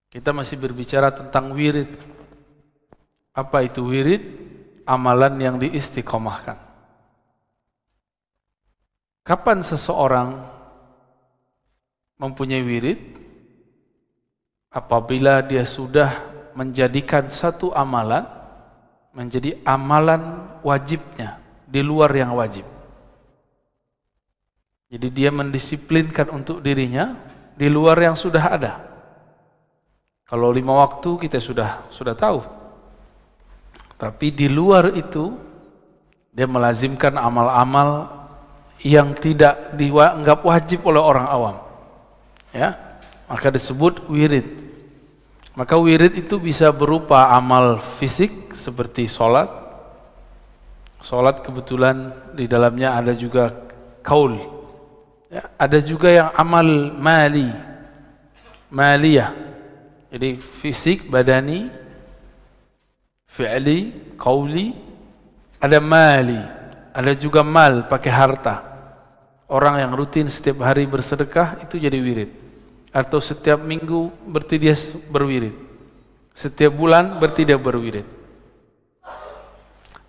Kita masih berbicara tentang wirid. Apa itu wirid? Amalan yang diistiqomahkan. Kapan seseorang mempunyai wirid? Apabila dia sudah menjadikan satu amalan menjadi amalan wajibnya di luar yang wajib. Jadi dia mendisiplinkan untuk dirinya di luar yang sudah ada. Kalau 5 waktu kita sudah tahu. Tapi di luar itu dia melazimkan amal-amal yang tidak dianggap wajib oleh orang awam. Ya, maka disebut wirid. Maka wirid itu bisa berupa amal fisik seperti sholat. Sholat kebetulan di dalamnya ada juga kaul. Ya, ada juga yang amal maliyah. Jadi fisik, badani, fi'li, qauli, ada mali, ada juga mal, pakai harta. Orang yang rutin setiap hari bersedekah itu jadi wirid. Atau setiap minggu berarti dia berwirid. Setiap bulan berarti dia berwirid.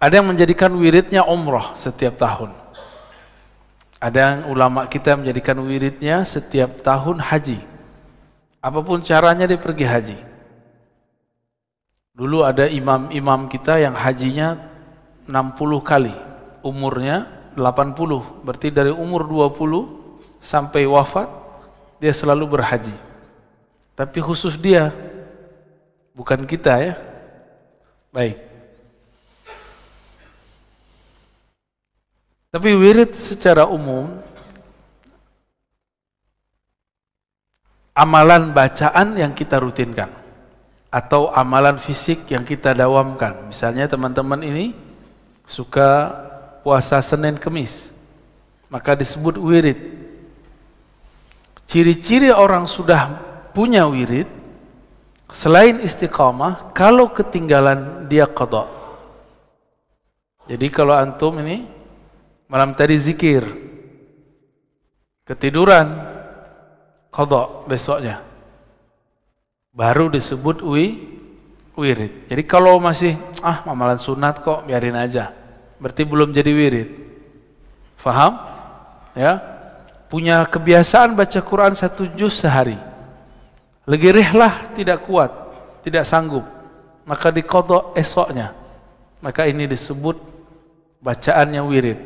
Ada yang menjadikan wiridnya umrah setiap tahun. Ada yang ulama kita menjadikan wiridnya setiap tahun haji. Apapun caranya dia pergi haji. Dulu ada imam-imam kita yang hajinya 60 kali, umurnya 80, berarti dari umur 20 sampai wafat dia selalu berhaji. Tapi khusus dia, bukan kita ya. Baik. Tapi wirid secara umum amalan bacaan yang kita rutinkan atau amalan fisik yang kita dawamkan. Misalnya teman-teman ini suka puasa Senin Kemis, maka disebut wirid. Ciri-ciri orang sudah punya wirid selain istiqamah, kalau ketinggalan dia qada. Jadi kalau antum ini malam tadi zikir, ketiduran, qada besoknya, baru disebut wirid. Jadi kalau masih amalan sunat kok biarin aja, berarti belum jadi wirid. Faham? Ya, punya kebiasaan baca Quran 1 juz sehari, lagi rihlah tidak kuat, tidak sanggup, maka di qada esoknya, maka ini disebut bacaannya wirid.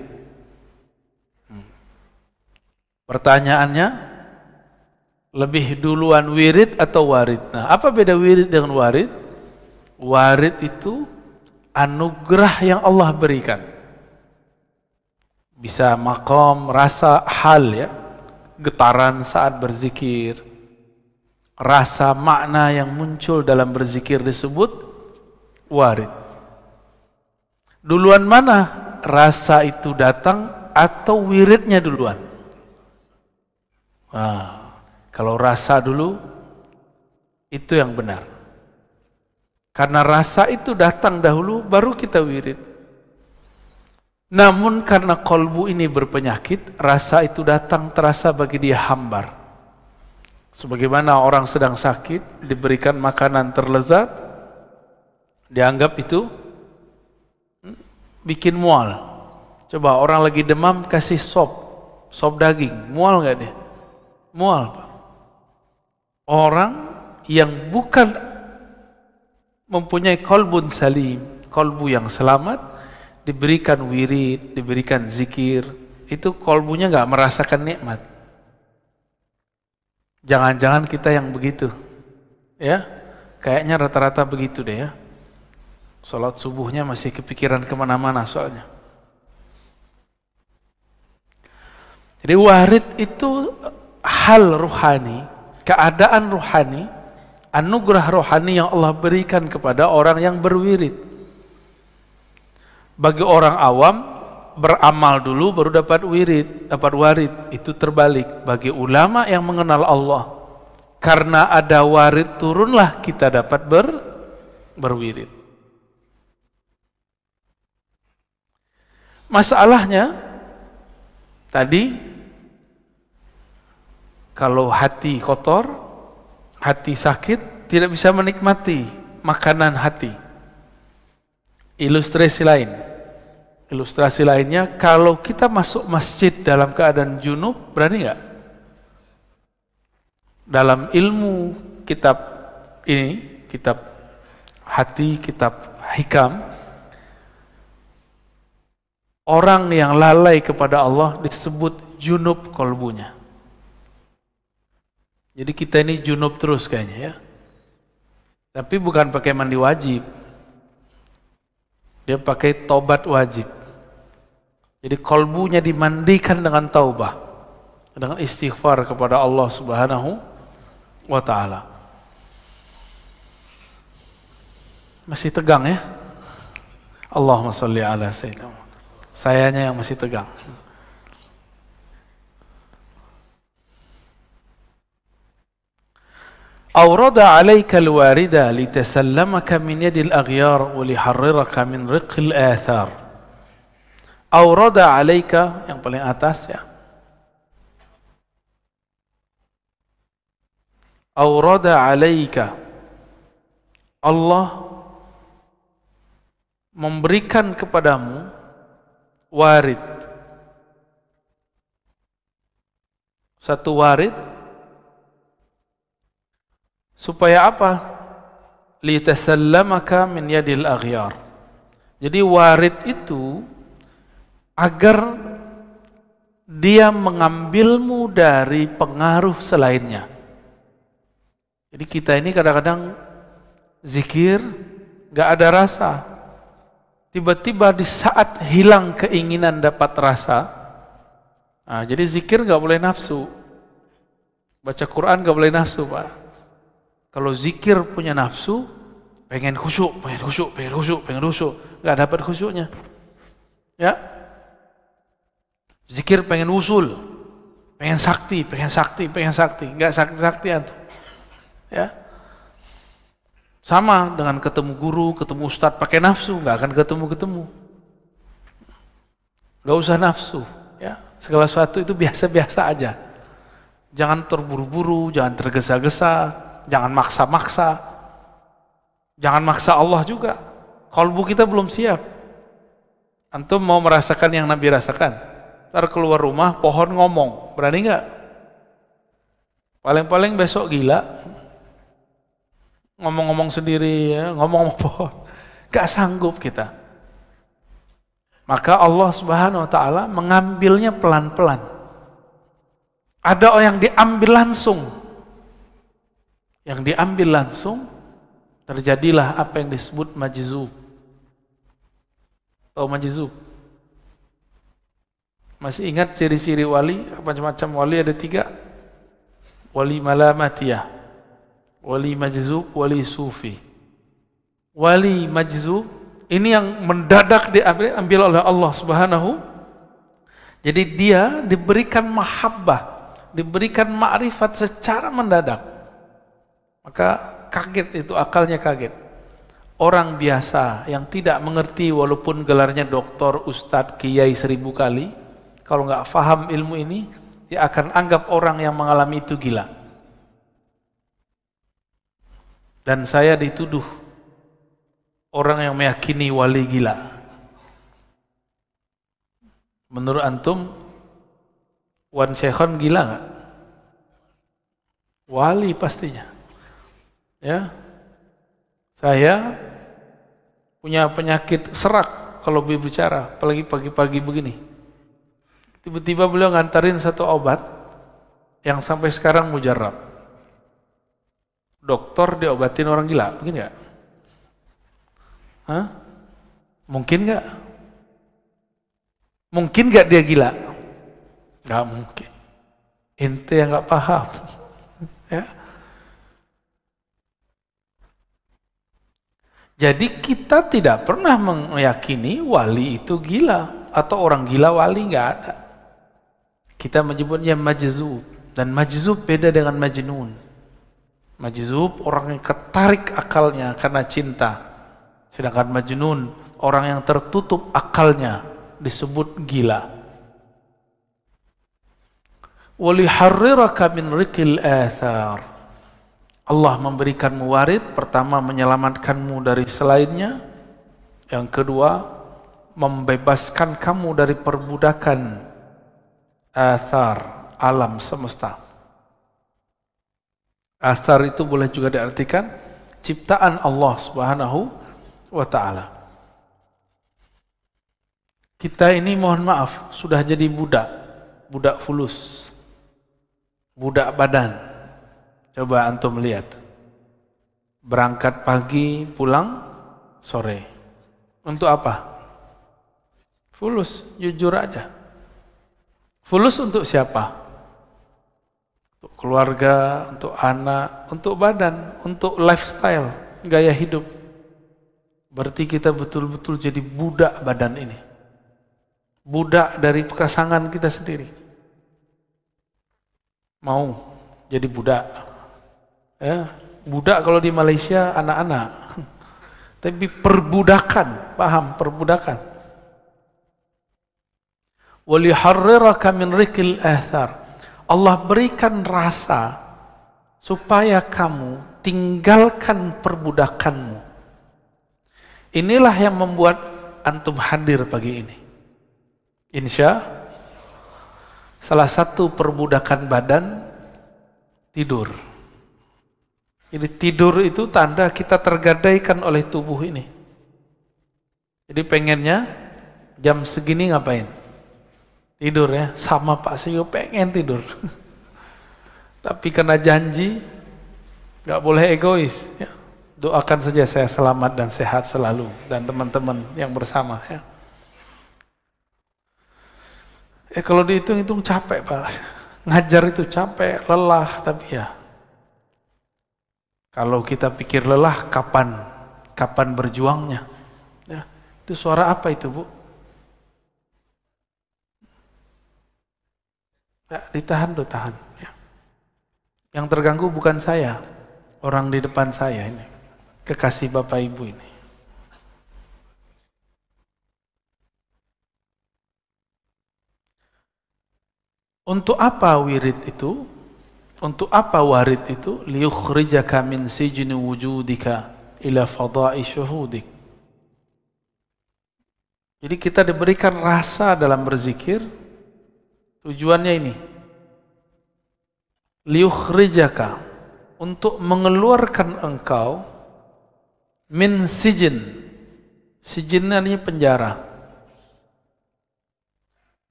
Pertanyaannya, lebih duluan wirid atau warid? Nah, apa beda wirid dengan warid? Warid itu anugerah yang Allah berikan. Bisa maqam, rasa, hal ya, getaran saat berzikir, rasa makna yang muncul dalam berzikir disebut warid. Duluan mana rasa itu datang atau wiridnya duluan? Kalau rasa dulu, itu yang benar. Karena rasa itu datang dahulu, baru kita wirid. Namun karena kolbu ini berpenyakit, rasa itu datang terasa bagi dia hambar. Sebagaimana orang sedang sakit, diberikan makanan terlezat, dianggap itu bikin mual. Coba orang lagi demam, kasih sop daging, mual nggak dia? Mual, Pak. Orang yang bukan mempunyai kolbun salim, kolbu yang selamat, diberikan wirid, diberikan zikir, itu kolbunya nggak merasakan nikmat. Jangan-jangan kita yang begitu, ya? Kayaknya rata-rata begitu deh ya. Sholat subuhnya masih kepikiran kemana-mana soalnya. Jadi warid itu hal ruhani, keadaan rohani, anugerah rohani yang Allah berikan kepada orang yang berwirid. Bagi orang awam, beramal dulu baru dapat wirid, dapat warid. Itu terbalik. Bagi ulama yang mengenal Allah, karena ada warid turunlah kita dapat berwirid. Masalahnya tadi, kalau hati kotor, hati sakit, tidak bisa menikmati makanan hati. Ilustrasi lainnya, kalau kita masuk masjid dalam keadaan junub, berani nggak? Dalam ilmu kitab ini, kitab hati, kitab hikam, orang yang lalai kepada Allah disebut junub kolbunya. Jadi kita ini junub terus kayaknya ya. Tapi bukan pakai mandi wajib. Dia pakai tobat wajib. Jadi kolbunya dimandikan dengan taubah, dengan istighfar kepada Allah Subhanahu wa ta'ala. Masih tegang ya? Allahumma sholli ala sayyidina Muhammad. Sayanya yang masih tegang. Awrada alaika alwarida litasallamaka min yadil aghyar wa liharriraka min riqil athar. Awrada alaika, yang paling atas ya. Awrada alaika, Allah memberikan kepadamu warid. Satu warid supaya apa? Litasallamaka min yadil aghyar. Jadi warid itu agar dia mengambilmu dari pengaruh selainnya. Jadi kita ini kadang-kadang zikir gak ada rasa. Tiba-tiba di saat hilang keinginan dapat rasa, nah, jadi zikir gak boleh nafsu. Baca Quran gak boleh nafsu, Pak. Kalau zikir punya nafsu, pengen khusyuk, gak dapat khusyuknya. Ya, zikir pengen usul, pengen sakti, gak sakti antum. Ya, sama dengan ketemu guru, ketemu ustadz pakai nafsu, nggak akan ketemu. Nggak usah nafsu, ya. Segala sesuatu itu biasa-biasa aja. Jangan terburu-buru, jangan tergesa-gesa, jangan maksa-maksa, jangan maksa Allah juga. Kalbu kita belum siap. Antum mau merasakan yang Nabi rasakan? Ntar keluar rumah, pohon ngomong, berani nggak? Paling-paling besok gila. Ngomong-ngomong sendiri ya, ngomong pohon, gak sanggup kita. Maka Allah Subhanahu wa ta'ala mengambilnya pelan-pelan. Ada yang diambil langsung. Yang diambil langsung, terjadilah apa yang disebut majzub. Tahu majzub? Masih ingat ciri-ciri wali? Macam-macam wali ada 3. Wali malamatiyah, wali majzub, wali sufi. Wali majzub ini yang mendadak diambil oleh Allah Subhanahu. Jadi dia diberikan mahabbah, diberikan ma'rifat secara mendadak. Maka kaget itu, akalnya kaget. Orang biasa yang tidak mengerti walaupun gelarnya doktor, ustadz, kiai 1000 kali, kalau nggak paham ilmu ini, dia akan anggap orang yang mengalami itu gila. Dan saya dituduh orang yang meyakini wali gila. Menurut antum, Wan Syekhon gila nggak? Wali pastinya. Ya, saya punya penyakit serak kalau berbicara, apalagi pagi-pagi begini. Tiba-tiba beliau ngantarin satu obat yang sampai sekarang mujarab. Dokter diobatin orang gila, mungkin nggak? Hah? Mungkin nggak? Mungkin nggak dia gila? Nggak mungkin. Ente yang nggak paham, ya. Jadi kita tidak pernah meyakini wali itu gila atau orang gila wali, nggak ada. Kita menyebutnya majzub, dan majzub beda dengan majnun. Majzub orang yang ketarik akalnya karena cinta, sedangkan majnun orang yang tertutup akalnya disebut gila. Waliharriraka min riqil athar, Allah memberikanmu warid, pertama menyelamatkanmu dari selainnya, yang kedua membebaskan kamu dari perbudakan athar alam semesta. Athar itu boleh juga diartikan ciptaan Allah Subhanahu wa ta'ala. Kita ini mohon maaf sudah jadi budak fulus, budak badan. Coba antum lihat, berangkat pagi, pulang sore. Untuk apa? Fulus, jujur aja. Fulus untuk siapa? Untuk keluarga, untuk anak, untuk badan, untuk lifestyle, gaya hidup. Berarti kita betul-betul jadi budak badan ini. Budak dari pasangan kita sendiri. Mau jadi budak. Ya, budak kalau di Malaysia anak-anak. Tapi perbudakan, paham perbudakan. Waliharriraka min rikil athar. Allah berikan rasa supaya kamu tinggalkan perbudakanmu. Inilah yang membuat antum hadir pagi ini. Insya salah satu perbudakan badan tidur. Jadi tidur itu tanda kita tergadaikan oleh tubuh ini. Jadi pengennya jam segini ngapain? Tidur ya, sama Pak Sio pengen tidur. Tapi karena janji, gak boleh egois. Ya. Doakan saja saya selamat dan sehat selalu, dan teman-teman yang bersama. Ya. Kalau dihitung-hitung capek Pak. Ngajar itu capek, lelah, tapi ya. Kalau kita pikir lelah, kapan berjuangnya? Ya. Itu suara apa itu Bu? Ya, ditahan, tahan. Ya. Yang terganggu bukan saya, orang di depan saya ini, kekasih Bapak Ibu ini. Untuk apa wirid itu? Untuk apa warid itu? Liyukhrijaka min sijni wujudika ila fada'i syuhudik. Jadi kita diberikan rasa dalam berzikir. Tujuannya ini. Liyukhrijaka, untuk mengeluarkan engkau min sijin. Sijin ini penjara.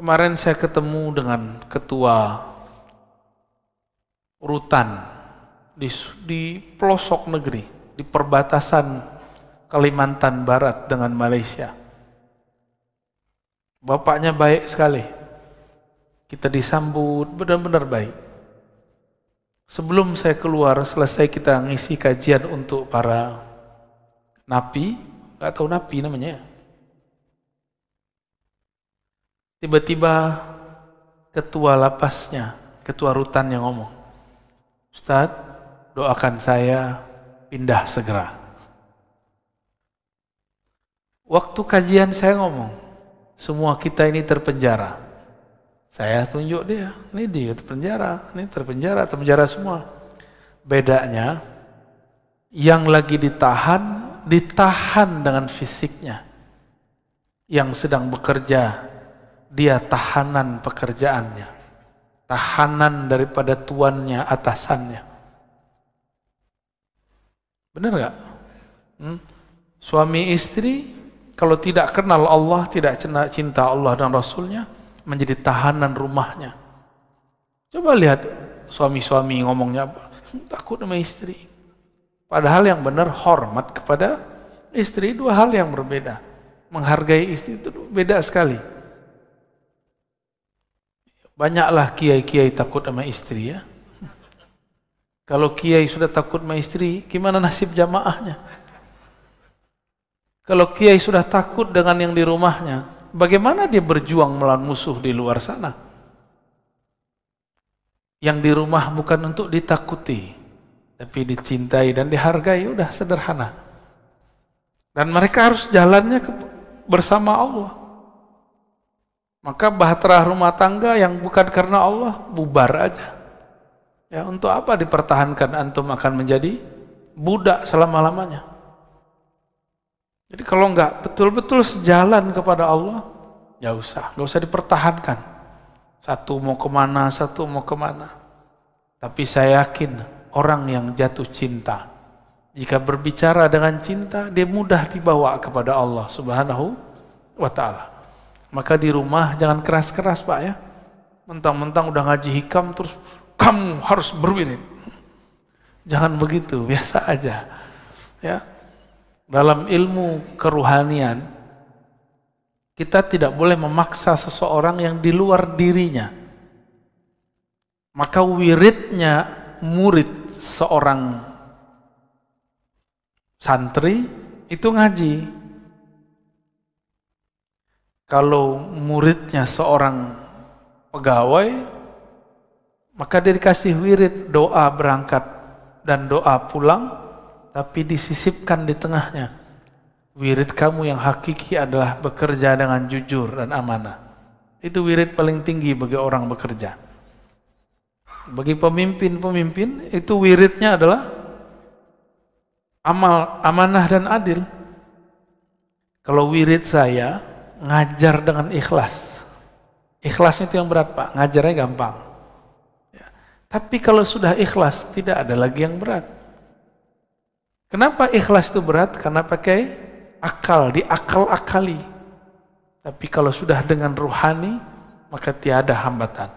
Kemarin saya ketemu dengan ketua rutan di pelosok negeri, di perbatasan Kalimantan Barat dengan Malaysia. Bapaknya baik sekali. Kita disambut benar-benar baik. Sebelum saya keluar, selesai kita ngisi kajian untuk para napi, nggak tahu napi namanya. Tiba-tiba ketua lapasnya, ketua rutan yang ngomong, Ustadz, doakan saya pindah segera. Waktu kajian saya ngomong, semua kita ini terpenjara. Saya tunjuk dia, ini dia terpenjara, ini terpenjara semua. Bedanya, yang lagi ditahan dengan fisiknya. Yang sedang bekerja, dia tahanan pekerjaannya, tahanan daripada tuannya, atasannya. Benar gak? Suami istri kalau tidak kenal Allah, tidak cinta Allah dan Rasulnya, menjadi tahanan rumahnya. Coba lihat suami-suami ngomongnya apa? Takut sama istri. Padahal yang benar hormat kepada istri, dua hal yang berbeda. Menghargai istri itu beda sekali. Banyaklah kiai-kiai takut sama istri ya. Kalau kiai sudah takut sama istri, gimana nasib jamaahnya? Kalau kiai sudah takut dengan yang di rumahnya, bagaimana dia berjuang melawan musuh di luar sana? Yang di rumah bukan untuk ditakuti, tapi dicintai dan dihargai, udah sederhana. Dan mereka harus jalannya bersama Allah. Maka bahtera rumah tangga yang bukan karena Allah, bubar aja. Ya, untuk apa dipertahankan? Antum akan menjadi budak selama-lamanya. Jadi kalau nggak betul-betul sejalan kepada Allah, nggak usah dipertahankan. Satu mau kemana, satu mau kemana. Tapi saya yakin orang yang jatuh cinta, jika berbicara dengan cinta, dia mudah dibawa kepada Allah Subhanahu wa ta'ala. Maka di rumah jangan keras-keras Pak ya. Mentang-mentang udah ngaji hikam terus kamu harus berwirid. Jangan begitu, biasa aja. Ya. Dalam ilmu keruhanian, kita tidak boleh memaksa seseorang yang di luar dirinya. Maka wiridnya murid seorang santri itu ngaji. Kalau muridnya seorang pegawai, maka dia dikasih wirid doa berangkat dan doa pulang, tapi disisipkan di tengahnya. Wirid kamu yang hakiki adalah bekerja dengan jujur dan amanah. Itu wirid paling tinggi bagi orang bekerja. Bagi pemimpin-pemimpin, itu wiridnya adalah amanah dan adil. Kalau wirid saya, ngajar dengan ikhlas. Ikhlasnya itu yang berat Pak, ngajarnya gampang. Ya. Tapi kalau sudah ikhlas, tidak ada lagi yang berat. Kenapa ikhlas itu berat? Karena pakai akal, diakal-akali. Tapi kalau sudah dengan ruhani, maka tiada hambatan.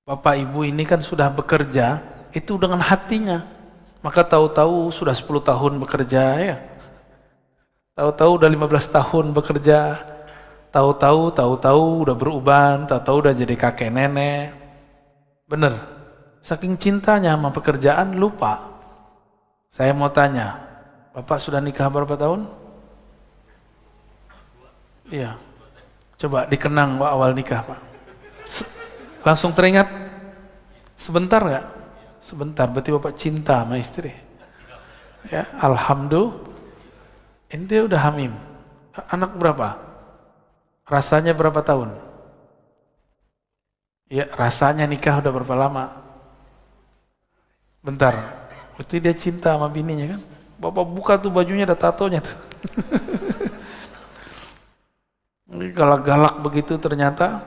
Bapak Ibu ini kan sudah bekerja, itu dengan hatinya. Maka tahu-tahu sudah 10 tahun bekerja ya. Tahu-tahu udah 15 tahun bekerja, tahu-tahu udah beruban, tahu-tahu udah jadi kakek nenek. Bener, saking cintanya sama pekerjaan lupa. Saya mau tanya, Bapak sudah nikah berapa tahun? Iya, coba dikenang Pak awal nikah Pak. Langsung teringat? Sebentar nggak? Sebentar, berarti Bapak cinta sama istri. Ya, alhamdulillah. Ente udah hamim. Anak berapa? Rasanya berapa tahun? Ya, rasanya nikah udah berapa lama? Bentar. Berarti dia cinta sama bininya kan? Bapak buka tuh bajunya ada tatonya tuh. Galak-galak begitu ternyata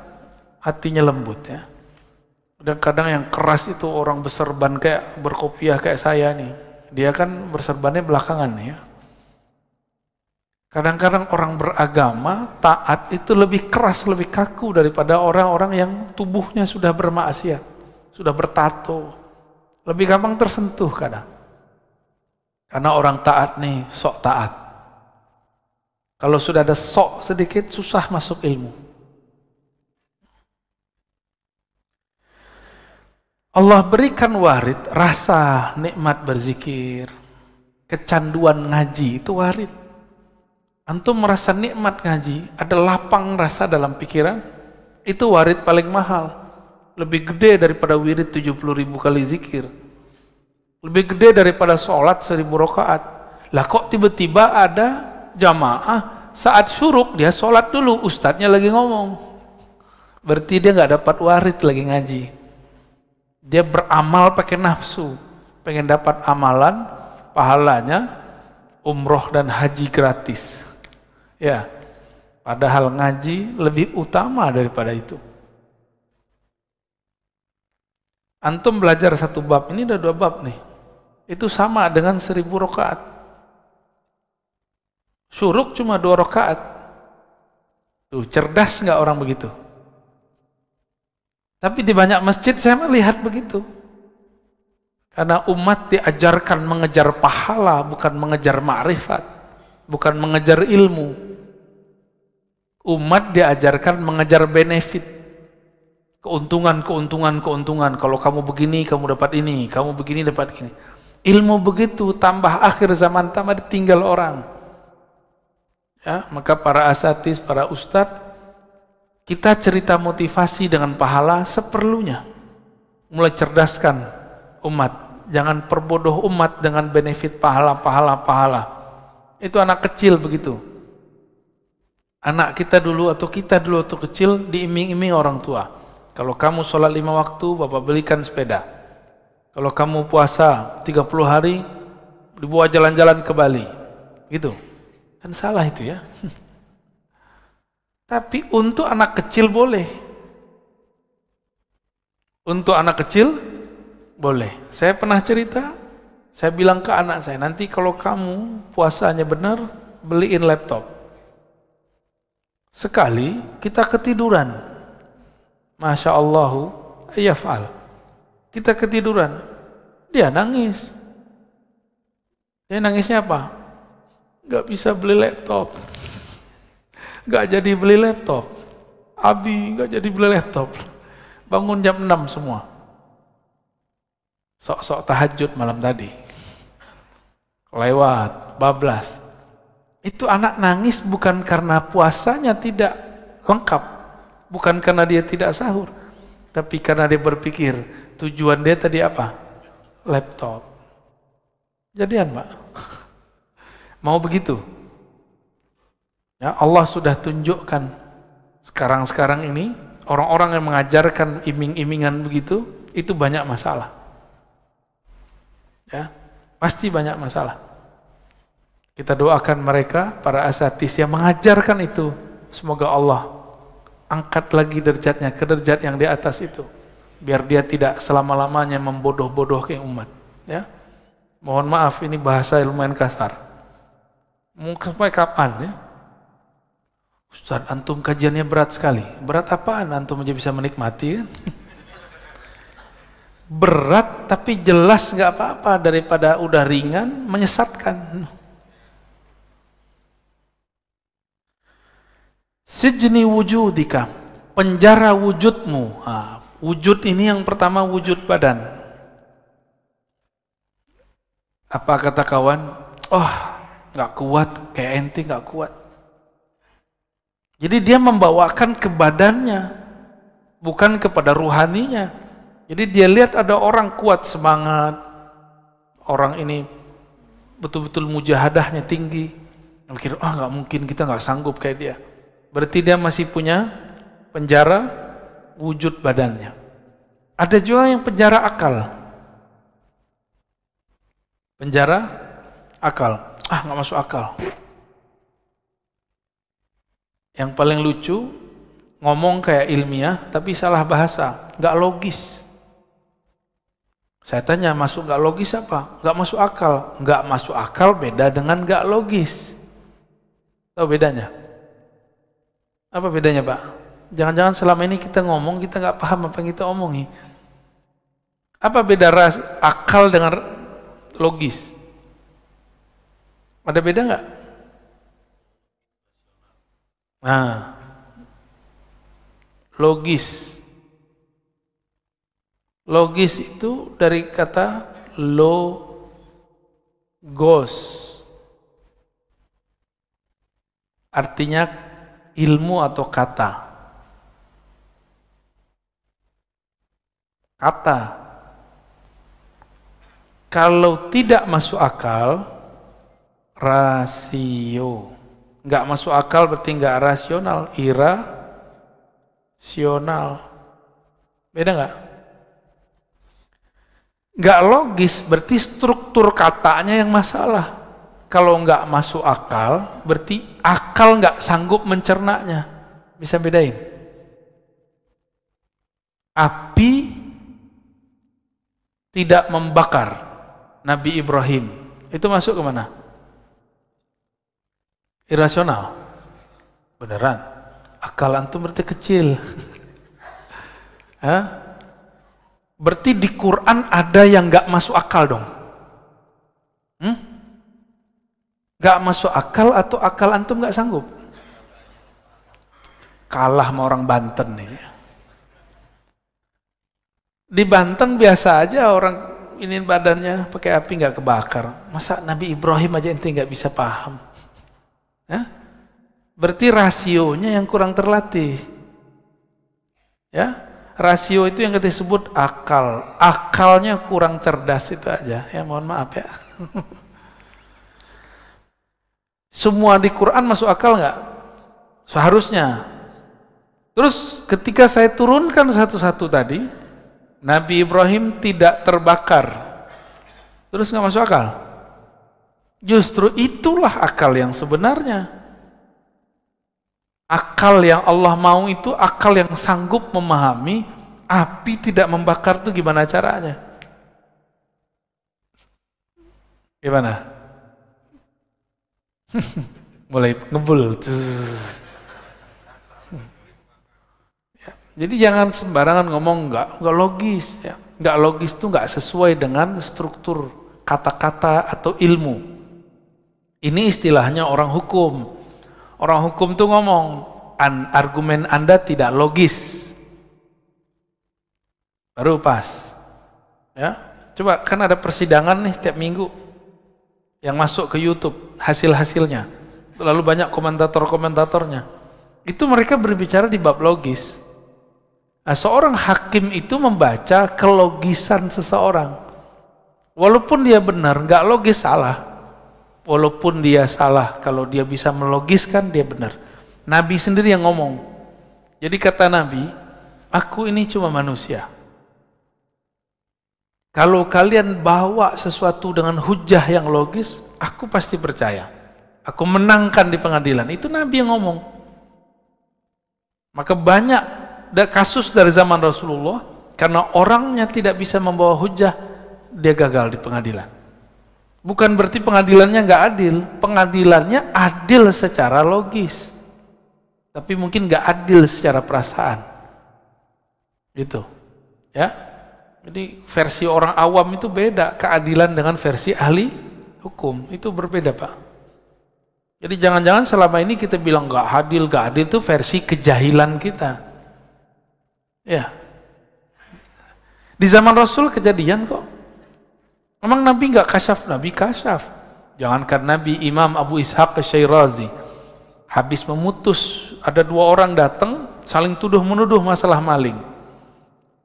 hatinya lembut ya. Dan kadang yang keras itu orang berserban kayak berkopiah kayak saya nih. Dia kan berserbannya belakangan ya. Kadang-kadang orang beragama, taat itu lebih keras, lebih kaku daripada orang-orang yang tubuhnya sudah bermaksiat, sudah bertato. Lebih gampang tersentuh kadang. Karena orang taat nih, sok taat. Kalau sudah ada sok sedikit, susah masuk ilmu. Allah berikan warid, rasa nikmat berzikir, kecanduan ngaji, itu warid. Antum merasa nikmat ngaji, ada lapang rasa dalam pikiran, itu warid paling mahal. Lebih gede daripada wirid 70.000 kali zikir. Lebih gede daripada sholat 1000 rakaat. Lah kok tiba-tiba ada jamaah, saat syuruk dia sholat dulu, ustadznya lagi ngomong. Berarti dia nggak dapat warid lagi ngaji. Dia beramal pakai nafsu, pengen dapat amalan, pahalanya, umroh dan haji gratis. Ya, padahal ngaji lebih utama daripada itu. Antum belajar satu bab, ini ada 2 bab nih. Itu sama dengan 1000 rakaat. Syuruk cuma 2 rakaat. Tuh, cerdas nggak orang begitu? Tapi di banyak masjid saya melihat begitu. Karena umat diajarkan mengejar pahala, bukan mengejar ma'rifat, bukan mengejar ilmu. Umat diajarkan mengejar benefit, keuntungan. Kalau kamu begini, kamu dapat ini, kamu begini, dapat ini. Ilmu begitu, tambah akhir zaman, tambah ditinggal orang. Ya, maka para asatiz, para ustadz, kita cerita motivasi dengan pahala seperlunya. Mulai cerdaskan umat, jangan perbodoh umat dengan benefit pahala. Itu anak kecil begitu. Anak kita dulu atau kita dulu waktu kecil diiming-iming orang tua. Kalau kamu sholat 5 waktu, Bapak belikan sepeda. Kalau kamu puasa 30 hari, dibawa jalan-jalan ke Bali. Gitu. Kan salah itu ya. Tapi untuk anak kecil boleh. Untuk anak kecil boleh. Saya pernah cerita, saya bilang ke anak saya, nanti kalau kamu puasanya benar, beliin laptop. Sekali kita ketiduran. Masya Allahu yaf'al. Kita ketiduran. Dia nangis. Dia nangisnya apa? Gak bisa beli laptop. Gak jadi beli laptop. Abi gak jadi beli laptop. Bangun jam 6 semua. Sok-sok tahajud malam tadi. Lewat, bablas. Itu anak nangis bukan karena puasanya tidak lengkap. Bukan karena dia tidak sahur. Tapi karena dia berpikir, tujuan dia tadi apa? Laptop. Jadian, Pak. Mau begitu? Ya, Allah sudah tunjukkan sekarang ini orang-orang yang mengajarkan iming-imingan begitu itu banyak masalah. Ya, pasti banyak masalah. Kita doakan mereka para asatidz yang mengajarkan itu, semoga Allah angkat lagi derajatnya ke derajat yang di atas itu, biar dia tidak selama-lamanya membodoh-bodohkan umat. Ya, mohon maaf ini bahasa lumayan kasar. Mungkin sampai kapan ya? Ustaz, antum kajiannya berat sekali. Berat apaan antum aja bisa menikmati kan? Berat tapi jelas nggak apa-apa daripada udah ringan menyesatkan. Sijni wujudika, penjara wujudmu. Wujud ini yang pertama wujud badan. Apa kata kawan? Oh, nggak kuat, kayak ente nggak kuat. Jadi dia membawakan ke badannya, bukan kepada ruhaninya. Jadi dia lihat ada orang kuat semangat, orang ini betul-betul mujahadahnya tinggi. Mikir, nggak mungkin kita nggak sanggup kayak dia. Berarti dia masih punya penjara wujud badannya. Ada juga yang penjara akal. Penjara akal. Nggak masuk akal. Yang paling lucu, ngomong kayak ilmiah, tapi salah bahasa, nggak logis. Saya tanya, masuk nggak logis apa? Nggak masuk akal. Nggak masuk akal beda dengan nggak logis. Tahu bedanya? Apa bedanya, Pak? Jangan-jangan selama ini kita ngomong, kita nggak paham apa yang kita omongi. Apa beda akal dengan logis? Ada beda nggak? Nah, logis. Logis itu dari kata logos. Artinya ilmu atau kata. Kata. Kalau tidak masuk akal, rasio. Nggak masuk akal berarti nggak rasional, irasional. Beda nggak? Nggak logis berarti struktur katanya yang masalah. Kalau nggak masuk akal berarti akal nggak sanggup mencernanya. Bisa bedain? Api tidak membakar Nabi Ibrahim. Itu masuk ke mana? Irasional. Beneran. Akal antum berarti kecil. Berarti di Quran ada yang nggak masuk akal dong. Nggak masuk akal atau akal antum nggak sanggup? Kalah sama orang Banten nih. Di Banten biasa aja orang ini badannya pakai api nggak kebakar. Masa Nabi Ibrahim aja ente nggak bisa paham? Berarti rasionya yang kurang terlatih. Ya, rasio itu yang kita sebut akal. Akalnya kurang cerdas itu aja. Ya, mohon maaf ya. Semua di Quran masuk akal nggak? Seharusnya. Terus ketika saya turunkan satu-satu tadi, Nabi Ibrahim tidak terbakar. Terus nggak masuk akal. Justru itulah akal yang sebenarnya. Akal yang Allah mau itu akal yang sanggup memahami api tidak membakar itu gimana caranya. Gimana? Mulai ngebul. Ya, jadi jangan sembarangan ngomong nggak logis. Ya. Nggak logis itu nggak sesuai dengan struktur kata-kata atau ilmu. Ini istilahnya orang hukum. Orang hukum tuh ngomong, argumen Anda tidak logis. Baru pas. Ya, coba kan ada persidangan nih tiap minggu yang masuk ke YouTube hasil-hasilnya. Lalu banyak komentator-komentatornya. Itu mereka berbicara di bab logis. Nah, seorang hakim itu membaca kelogisan seseorang. Walaupun dia benar, nggak logis salah. Walaupun dia salah, kalau dia bisa melogiskan dia benar. Nabi sendiri yang ngomong. Jadi kata Nabi, aku ini cuma manusia. Kalau kalian bawa sesuatu dengan hujah yang logis, aku pasti percaya. Aku menangkan di pengadilan. Itu Nabi yang ngomong. Maka banyak kasus dari zaman Rasulullah, karena orangnya tidak bisa membawa hujah, dia gagal di pengadilan. Bukan berarti pengadilannya nggak adil, pengadilannya adil secara logis, tapi mungkin nggak adil secara perasaan, gitu, ya. Jadi versi orang awam itu beda, keadilan dengan versi ahli hukum itu berbeda, Pak. Jadi jangan-jangan selama ini kita bilang nggak adil itu versi kejahilan kita, ya. Di zaman Rasul kejadian kok. Memang Nabi nggak kasyaf, Nabi kasyaf. Jangankan Nabi, Imam Abu Ishaq Asy-Syirazi habis memutus, ada dua orang datang saling tuduh-menuduh masalah maling.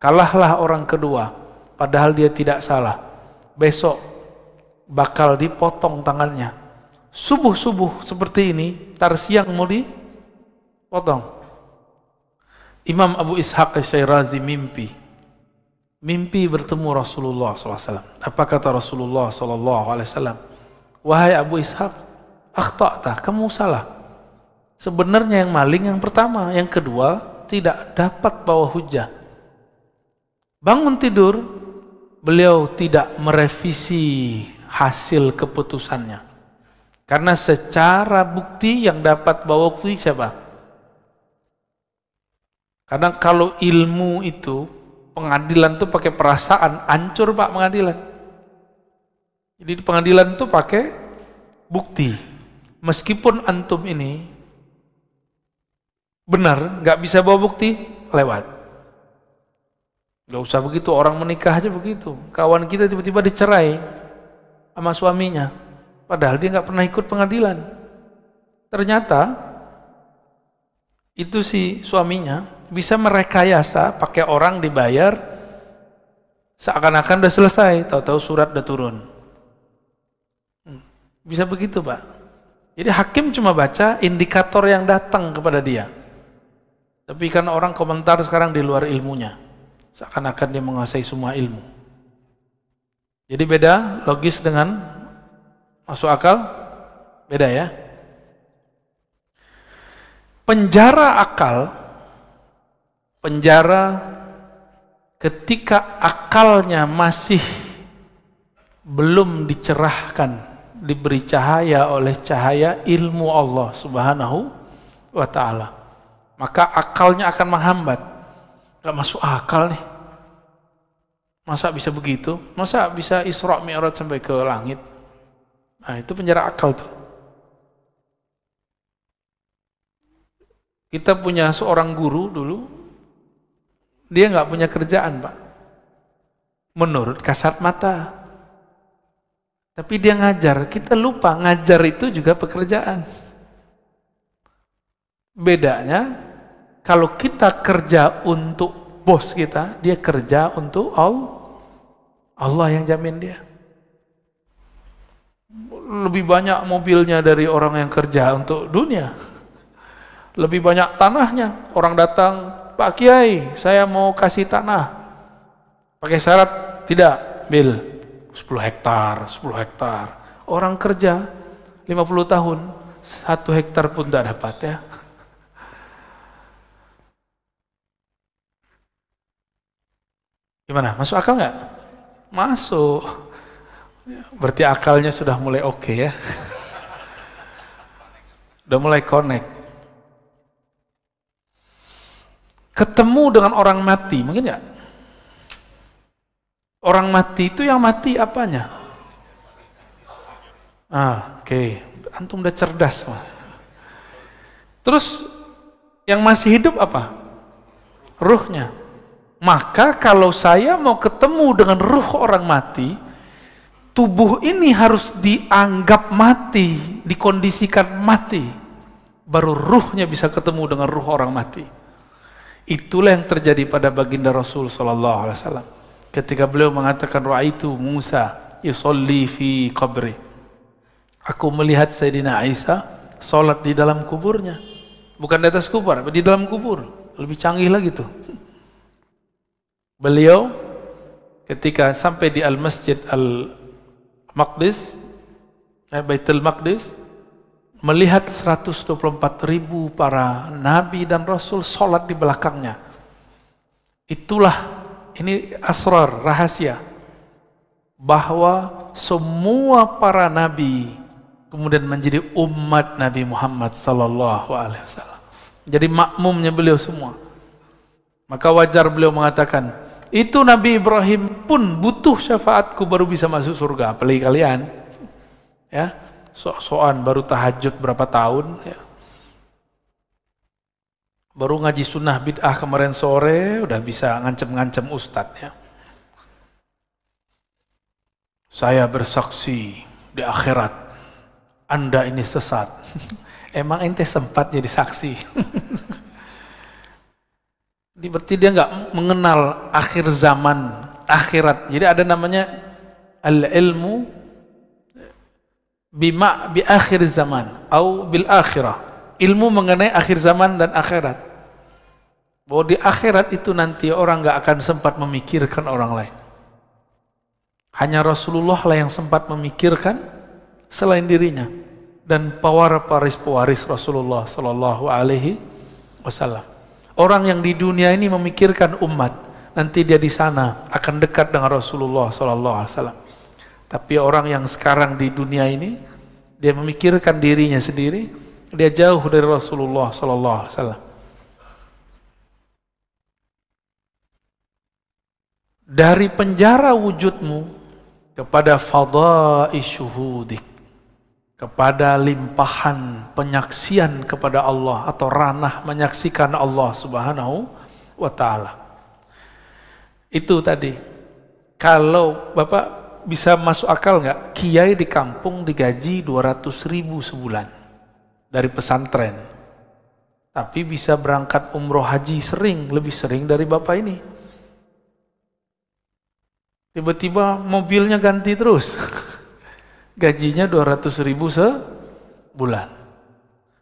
Kalahlah orang kedua, padahal dia tidak salah. Besok bakal dipotong tangannya. Subuh-subuh seperti ini, tar siang mau dipotong. Imam Abu Ishaq Asy-Syirazi mimpi bertemu Rasulullah SAW. Apa kata Rasulullah SAW? Wahai Abu Ishaq, akhta'ta, kamu salah. Sebenarnya yang maling yang pertama, yang kedua tidak dapat bawa hujah. Bangun tidur, beliau tidak merevisi hasil keputusannya. Karena secara bukti yang dapat bawa bukti siapa? Karena kalau ilmu itu, pengadilan itu pakai perasaan, hancur Pak pengadilan. Jadi di pengadilan itu pakai bukti. Meskipun antum ini benar, nggak bisa bawa bukti, lewat. Nggak usah begitu, orang menikah aja begitu. Kawan kita tiba-tiba dicerai sama suaminya, padahal dia nggak pernah ikut pengadilan. Ternyata itu si suaminya bisa merekayasa pakai orang dibayar seakan-akan udah selesai, tahu-tahu surat udah turun. Bisa begitu, Pak. Jadi hakim cuma baca indikator yang datang kepada dia. Tapi kan orang komentar sekarang di luar ilmunya, seakan-akan dia menguasai semua ilmu. Jadi beda logis dengan masuk akal, beda ya. Penjara akal, penjara ketika akalnya masih belum dicerahkan, diberi cahaya oleh cahaya ilmu Allah Subhanahu wa ta'ala, maka akalnya akan menghambat. Gak masuk akal nih, masa bisa begitu, masa bisa Isra Mi'raj sampai ke langit. Nah itu penjara akal tuh. Kita punya seorang guru dulu, dia nggak punya kerjaan, Pak. Menurut kasat mata. Tapi dia ngajar. Kita lupa ngajar itu juga pekerjaan. Bedanya, kalau kita kerja untuk bos kita, dia kerja untuk Allah yang jamin dia. Lebih banyak mobilnya dari orang yang kerja untuk dunia. lebih banyak tanahnya. Orang datang, Pak Kiai, saya mau kasih tanah. Pakai syarat, tidak, bil 10 hektar, 10 hektar. Orang kerja 50 tahun, 1 hektar pun tidak dapat ya. Gimana? Masuk akal nggak? Masuk. Berarti akalnya sudah mulai oke ya. Udah mulai connect. Ketemu dengan orang mati, mungkin nggak? Orang mati itu yang mati apanya? Oke. Antum udah cerdas. Terus yang masih hidup apa? Ruhnya. Maka kalau saya mau ketemu dengan ruh orang mati, tubuh ini harus dianggap mati, dikondisikan mati. Baru ruhnya bisa ketemu dengan ruh orang mati. Itulah yang terjadi pada baginda Rasul sallallahu alaihi wasallam. Ketika beliau mengatakan ra'aitu Musa yusolli fi qabri. Aku melihat Sayyidina Isa salat di dalam kuburnya. Bukan di atas kubur, di dalam kubur. Lebih canggih lagi tuh. Beliau ketika sampai di Al-Masjid Al-Maqdis, Baitul Maqdis, melihat 124.000 para nabi dan rasul sholat di belakangnya. Itulah, ini asrar, rahasia, bahwa semua para nabi kemudian menjadi umat Nabi Muhammad sallallahu alaihi wasallam. Jadi makmumnya beliau semua. Maka wajar beliau mengatakan, itu Nabi Ibrahim pun butuh syafaatku baru bisa masuk surga. Apalagi kalian, ya, sok-sokan baru tahajud berapa tahun, ya. Baru ngaji sunnah bid'ah kemarin sore, udah bisa ngancem-ngancem ustadz, ya. Saya bersaksi di akhirat, Anda ini sesat. Emang ente sempat jadi saksi? Berarti dia nggak mengenal akhir zaman, akhirat. Jadi ada namanya al-ilmu bi akhir zaman atau bil akhirah. Ilmu mengenai akhir zaman dan akhirat. Bahwa di akhirat itu nanti orang nggak akan sempat memikirkan orang lain. Hanya Rasulullah lah yang sempat memikirkan selain dirinya dan pewaris Rasulullah sallallahu alaihi wasallam. Orang yang di dunia ini memikirkan umat, nanti dia di sana akan dekat dengan Rasulullah sallallahu alaihi wasallam. Tapi orang yang sekarang di dunia ini, dia memikirkan dirinya sendiri, dia jauh dari Rasulullah sallallahu alaihi wasallam. Dari penjara wujudmu kepada fadha'i syuhudik, kepada limpahan penyaksian kepada Allah atau ranah menyaksikan Allah Subhanahu wa ta'ala. Itu tadi. Kalau Bapak bisa masuk akal nggak? Kiai di kampung digaji 200.000 sebulan dari pesantren. Tapi bisa berangkat umroh haji lebih sering dari Bapak ini. Tiba-tiba mobilnya ganti terus. Gajinya 200.000 sebulan.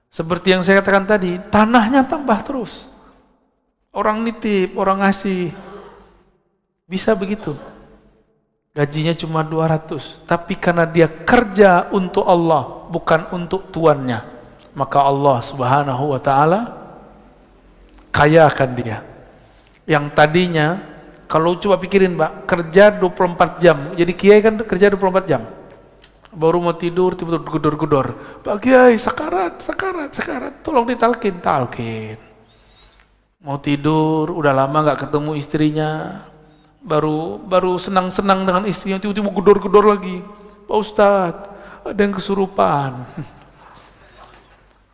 Seperti yang saya katakan tadi, tanahnya tambah terus. Orang nitip, orang ngasih. Bisa begitu. Gajinya cuma 200, tapi karena dia kerja untuk Allah, bukan untuk tuannya, maka Allah Subhanahu wa ta'ala kayakan dia. Yang tadinya, kalau coba pikirin Pak, kerja 24 jam, jadi kiai kan kerja 24 jam. Baru mau tidur, tiba-tiba gedor-gedor. Pak Kiai, sakarat, tolong ditalkin. Mau tidur, udah lama nggak ketemu istrinya. Baru senang-senang dengan istrinya, tiba-tiba gedor-gedor lagi. Pak Ustadz, ada yang kesurupan.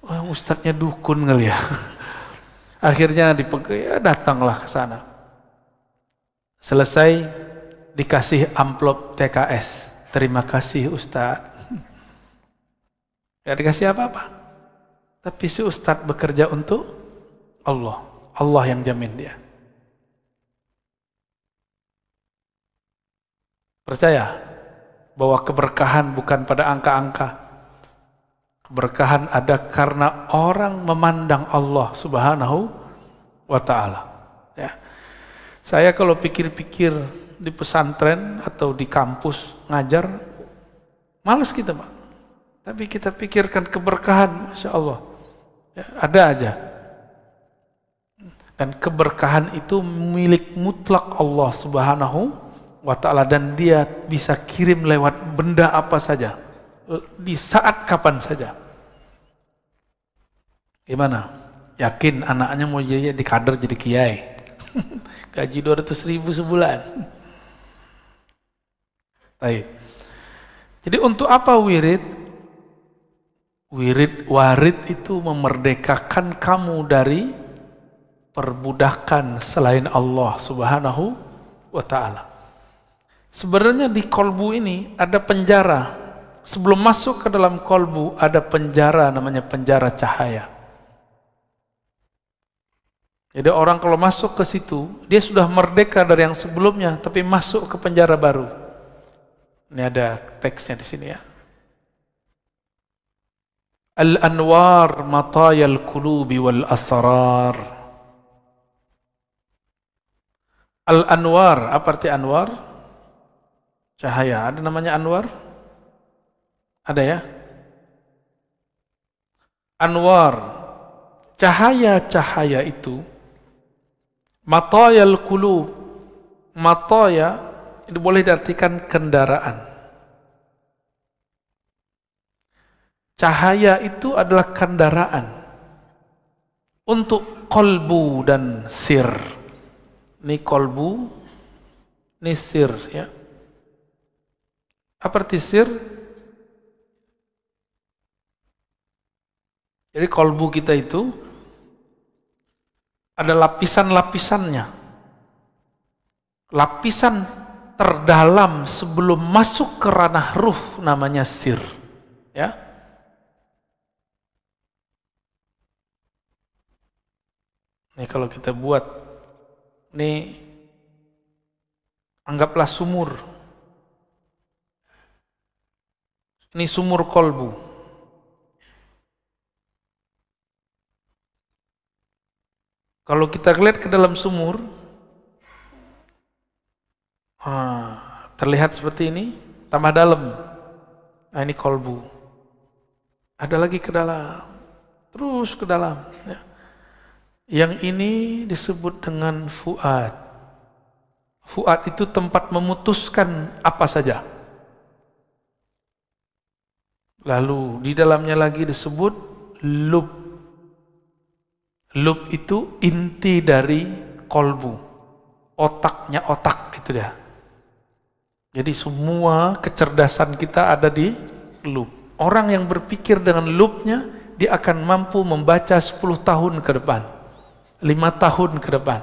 Wah, ustadznya dukun kali ya. Akhirnya ya datanglah ke sana. Selesai, dikasih amplop TKS. Terima kasih Ustadz. Gak dikasih apa-apa. Tapi si Ustadz bekerja untuk Allah. Allah yang jamin dia. Percaya bahwa keberkahan bukan pada angka-angka. Keberkahan ada karena orang memandang Allah Subhanahu wa ta'ala. Ya. Saya kalau pikir-pikir di pesantren atau di kampus ngajar, malas kita, Pak. Tapi kita pikirkan keberkahan, Masya Allah. Ya, ada aja. Dan keberkahan itu milik mutlak Allah Subhanahu wa ta'ala, dan dia bisa kirim lewat benda apa saja, di saat kapan saja. Gimana? Yakin anaknya mau jadi kader, jadi kiai? Gaji 200.000 sebulan. Baik. Jadi untuk apa wirid? Warid itu memerdekakan kamu dari perbudakan selain Allah Subhanahu wa ta'ala. Sebenarnya di kolbu ini ada penjara. Sebelum masuk ke dalam kolbu ada penjara, namanya penjara cahaya. Jadi orang kalau masuk ke situ, dia sudah merdeka dari yang sebelumnya, tapi masuk ke penjara baru. Ini ada teksnya di sini ya. Al-anwar matayal qulubi wal asrar. Al-anwar, apa arti anwar? Cahaya. Ada namanya anwar? Ada ya? Anwar, cahaya-cahaya itu, matayal qulub, mataya itu boleh diartikan kendaraan. Cahaya itu adalah kendaraan untuk kolbu dan sir. Ini kolbu, ini sir ya. Apa arti sir? Jadi kolbu kita itu ada lapisan-lapisannya. Lapisan terdalam sebelum masuk ke ranah ruh namanya sir. Ya. Ini kalau kita buat, ini anggaplah sumur. Ini sumur kolbu. Kalau kita lihat ke dalam sumur, terlihat seperti ini, tambah dalam. Nah, ini kolbu. Ada lagi ke dalam, terus ke dalam. Ya. Yang ini disebut dengan fuad. Fuad itu tempat memutuskan apa saja. Lalu di dalamnya lagi disebut lub. Lub itu inti dari kolbu, otaknya otak itu dia. Jadi semua kecerdasan kita ada di lub. Orang yang berpikir dengan lubnya, dia akan mampu membaca 10 tahun ke depan, 5 tahun ke depan.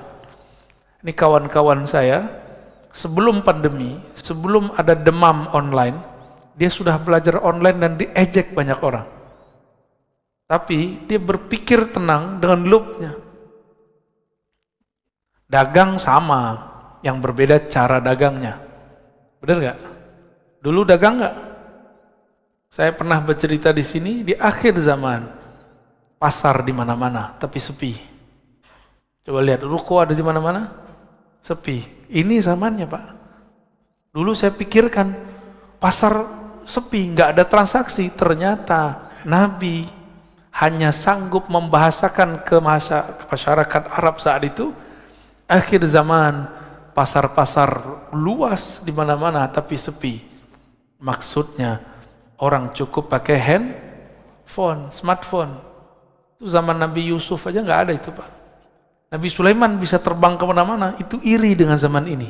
Ini kawan-kawan saya, sebelum pandemi, sebelum ada demam online, dia sudah belajar online dan diejek banyak orang. Tapi dia berpikir tenang dengan lubnya. Dagang sama, yang berbeda cara dagangnya. Benar nggak? Dulu dagang nggak? Saya pernah bercerita di sini, di akhir zaman, pasar di mana-mana, tapi sepi. Coba lihat, ruko ada di mana-mana, sepi. Ini zamannya, Pak. Dulu saya pikirkan, pasar sepi, nggak ada transaksi. Ternyata Nabi hanya sanggup membahasakan ke masyarakat Arab saat itu, akhir zaman, pasar-pasar luas di mana-mana tapi sepi. Maksudnya orang cukup pakai handphone, smartphone. Itu zaman Nabi Yusuf aja nggak ada itu, Pak. Nabi Sulaiman bisa terbang kemana-mana, itu iri dengan zaman ini.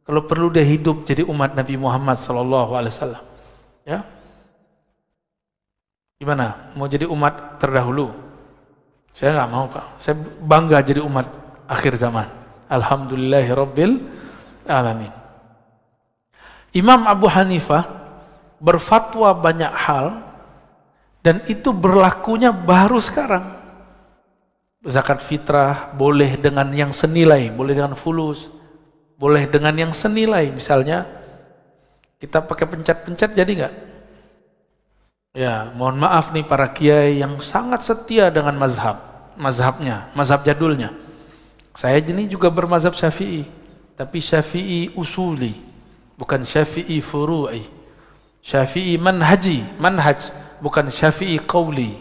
Kalau perlu dia hidup jadi umat Nabi Muhammad SAW. Ya. Gimana? Mau jadi umat terdahulu? Saya nggak mau, Pak. Saya bangga jadi umat akhir zaman. Alhamdulillahirabbil alamin. Imam Abu Hanifah berfatwa banyak hal, dan itu berlakunya baru sekarang. Zakat fitrah boleh dengan yang senilai, boleh dengan fulus, boleh dengan yang senilai. Misalnya kita pakai pencet-pencet jadi nggak? Ya, mohon maaf nih para kiai yang sangat setia dengan mazhabnya, mazhab jadulnya. Saya ini juga bermazhab Syafi'i, tapi Syafi'i usuli, bukan Syafi'i furu'i. Syafi'i manhaj, bukan Syafi'i qauli.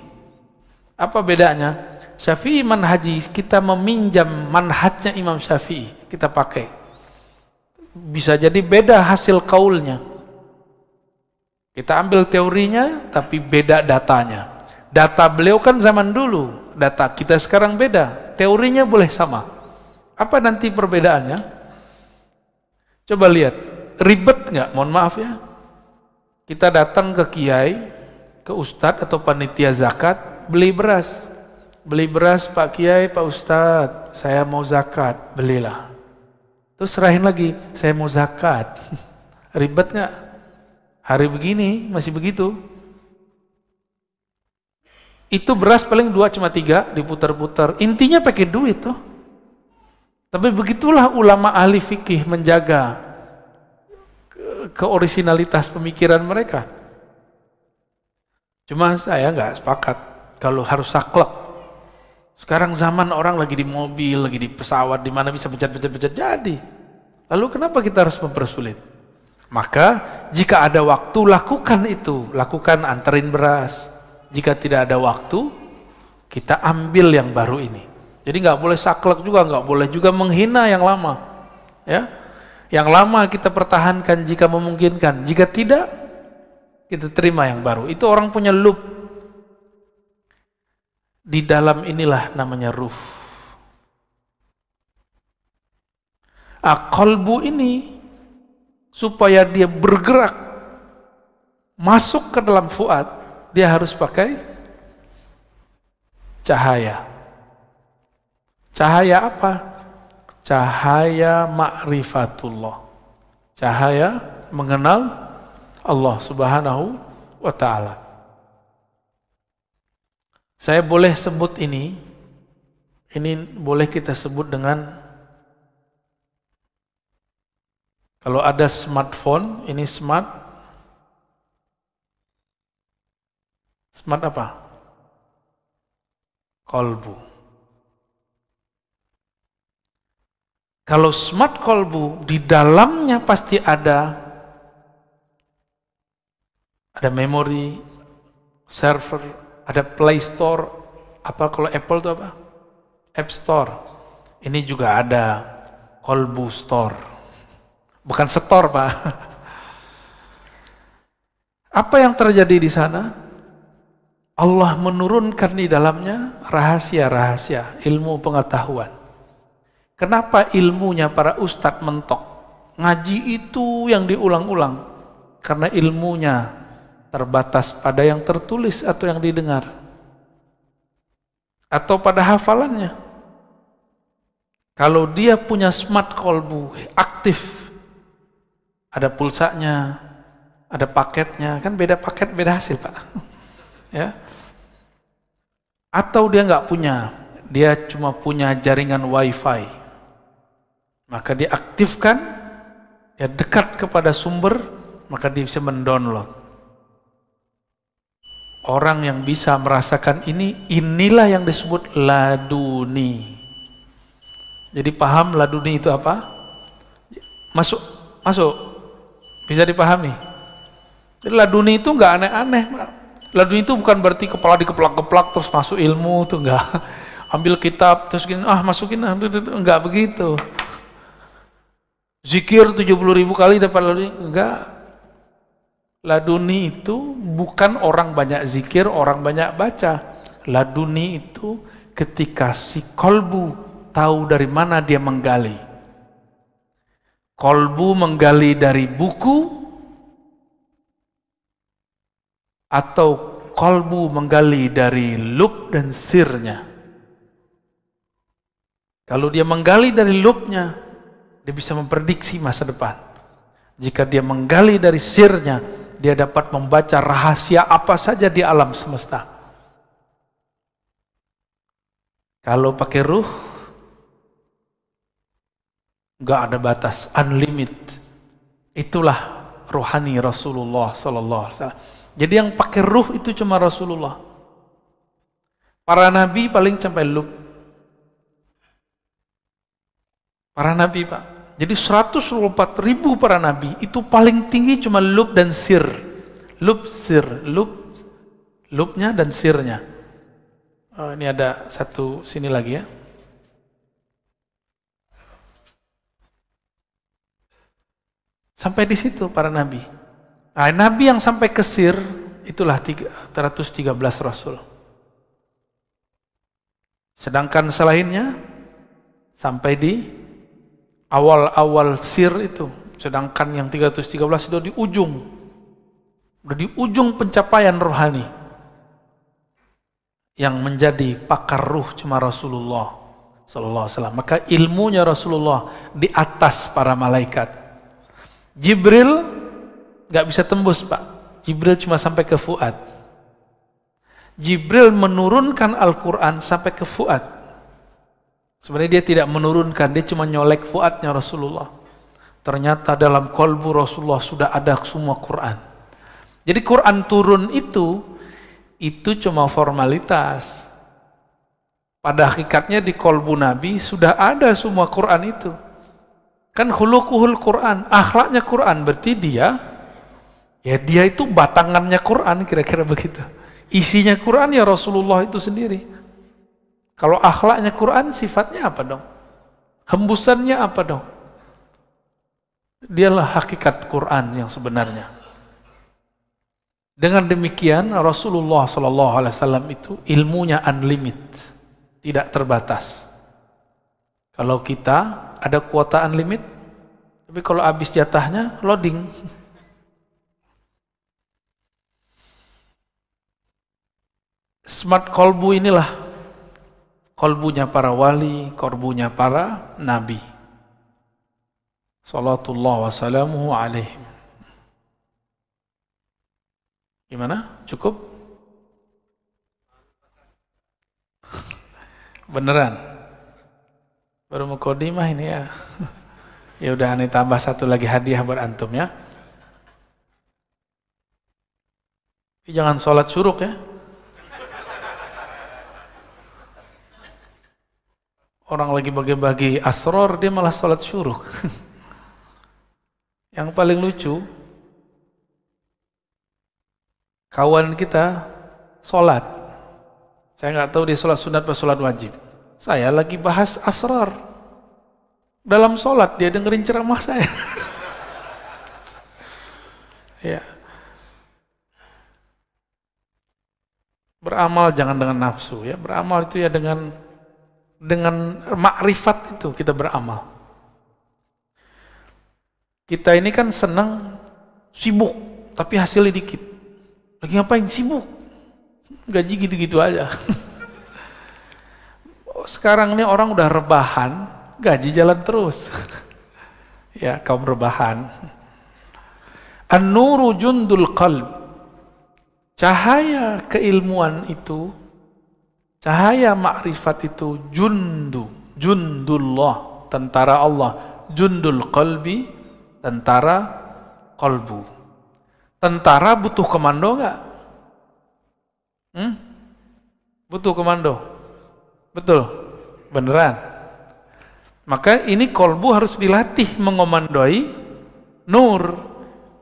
Apa bedanya? Syafi'i manhaji, kita meminjam manhajnya Imam Syafi'i, kita pakai. Bisa jadi beda hasil kaulnya. Kita ambil teorinya, tapi beda datanya. Data beliau kan zaman dulu, data kita sekarang beda. Teorinya boleh sama. Apa nanti perbedaannya? Coba lihat, ribet nggak? Mohon maaf ya. Kita datang ke kiai, ke ustadz atau panitia zakat, beli beras. Beli beras Pak Kiai, Pak Ustadz, saya mau zakat, belilah. Terus serahin lagi, saya mau zakat. Ribet nggak? Hari begini masih begitu. Itu beras paling 2 cuma 3 diputar-putar. Intinya pakai duit tuh. Tapi begitulah ulama ahli fikih menjaga keorisinalitas pemikiran mereka. Cuma saya nggak sepakat kalau harus saklek. Sekarang zaman orang lagi di mobil, lagi di pesawat, di mana bisa pencet jadi. Lalu kenapa kita harus mempersulit? Maka jika ada waktu lakukan itu, lakukan anterin beras. Jika tidak ada waktu, kita ambil yang baru ini. Jadi nggak boleh saklek juga, nggak boleh juga menghina yang lama. Ya, yang lama kita pertahankan jika memungkinkan. Jika tidak, kita terima yang baru. Itu orang punya loop. Di dalam inilah namanya ruh. Qalbu ini supaya dia bergerak masuk ke dalam fuad, dia harus pakai cahaya. Cahaya apa? Cahaya ma'rifatullah. Cahaya mengenal Allah Subhanahu wa ta'ala. Saya boleh sebut ini boleh kita sebut dengan, kalau ada smartphone, ini smart apa? Qalbu. Kalau smart qalbu, di dalamnya pasti ada memori, server, ada Play Store, apa kalau Apple itu apa? App Store. Ini juga ada Qalbu Store. Bukan store, Pak. Apa yang terjadi di sana? Allah menurunkan di dalamnya rahasia-rahasia, ilmu pengetahuan. Kenapa ilmunya para ustadz mentok? Ngaji itu yang diulang-ulang. Karena ilmunya terbatas pada yang tertulis atau yang didengar, atau pada hafalannya. Kalau dia punya smart qalbu, aktif, ada pulsanya, ada paketnya, kan beda paket beda hasil, Pak. Ya. Atau dia nggak punya, dia cuma punya jaringan wifi, maka dia aktifkan, dia dekat kepada sumber, maka dia bisa mendownload. Orang yang bisa merasakan inilah yang disebut laduni. Jadi paham laduni itu apa? Masuk, bisa dipahami. Jadi laduni itu nggak aneh-aneh, Pak. Laduni itu bukan berarti kepala dikeplak-keplak terus masuk ilmu, itu enggak. Ambil kitab terus gini, masukin, enggak begitu. Zikir 70.000 kali dapat laduni, enggak. Laduni itu bukan orang banyak zikir, orang banyak baca. Laduni itu ketika si qalbu tahu dari mana dia menggali. Qalbu menggali dari buku, atau qalbu menggali dari lub dan sirnya. Kalau dia menggali dari lubnya, dia bisa memprediksi masa depan. Jika dia menggali dari sirnya, dia dapat membaca rahasia apa saja di alam semesta. Kalau pakai ruh, nggak ada batas, unlimited. Itulah rohani Rasulullah sallallahu alaihi wasallam. Jadi yang pakai ruh itu cuma Rasulullah. Para nabi paling sampai lub. Para nabi, Pak. Jadi 124.000 para nabi itu paling tinggi cuma lub dan sir. Lub, sir, lubnya dan sirnya. Oh, ini ada satu sini lagi ya. Sampai di situ para nabi. Nah, nabi yang sampai ke sir itulah 313 rasul. Sedangkan selainnya sampai di awal-awal sir itu. Sedangkan yang 313 itu di ujung. Udah di ujung pencapaian rohani. Yang menjadi pakar ruh cuma Rasulullah sallallahu alaihi wasallam. Maka ilmunya Rasulullah di atas para malaikat. Jibril nggak bisa tembus, Pak. Jibril cuma sampai ke Fuad. Jibril menurunkan Al-Quran sampai ke Fuad. Sebenarnya dia tidak menurunkan, dia cuma nyolek Fuadnya Rasulullah. Ternyata dalam kolbu Rasulullah sudah ada semua Quran. Jadi Quran turun itu cuma formalitas. Pada hakikatnya di kolbu Nabi sudah ada semua Quran itu. Kan khuluquhul Quran, akhlaknya Quran, berarti dia itu batangannya Quran, kira-kira begitu. Isinya Quran ya Rasulullah itu sendiri. Kalau akhlaknya Quran, sifatnya apa dong? Hembusannya apa dong? Dialah hakikat Quran yang sebenarnya. Dengan demikian Rasulullah SAW itu ilmunya unlimited, tidak terbatas. Kalau kita ada kuota unlimited, tapi kalau habis jatahnya loading. Smart kolbu inilah kolbunya para wali, kolbunya para nabi. Salatullah wassalamuhu alaihim. Gimana? Cukup? Beneran? Baru mukodimah ini ya. Ya udah, ini tambah satu lagi hadiah buat antum ya. Jangan sholat syuruk ya. Orang lagi bagi-bagi asror, dia malah sholat syuruk. Yang paling lucu, kawan kita sholat. Saya nggak tahu dia sholat sunat atau sholat wajib. Saya lagi bahas asrar. Dalam sholat dia dengerin ceramah saya. Ya. Beramal jangan dengan nafsu ya. Beramal itu ya dengan makrifat itu kita beramal. Kita ini kan senang sibuk tapi hasilnya dikit. Lagi ngapain? Sibuk. Gaji gitu-gitu aja. Sekarang ini orang udah rebahan, gaji jalan terus. Ya, kaum rebahan. An-nuru jundul qalb. Cahaya keilmuan itu, cahaya makrifat itu jundullah, tentara Allah. Jundul qalbi, tentara qalbu. Tentara butuh komando enggak? Butuh komando. Betul? Beneran? Maka ini kolbu harus dilatih mengomandoi nur.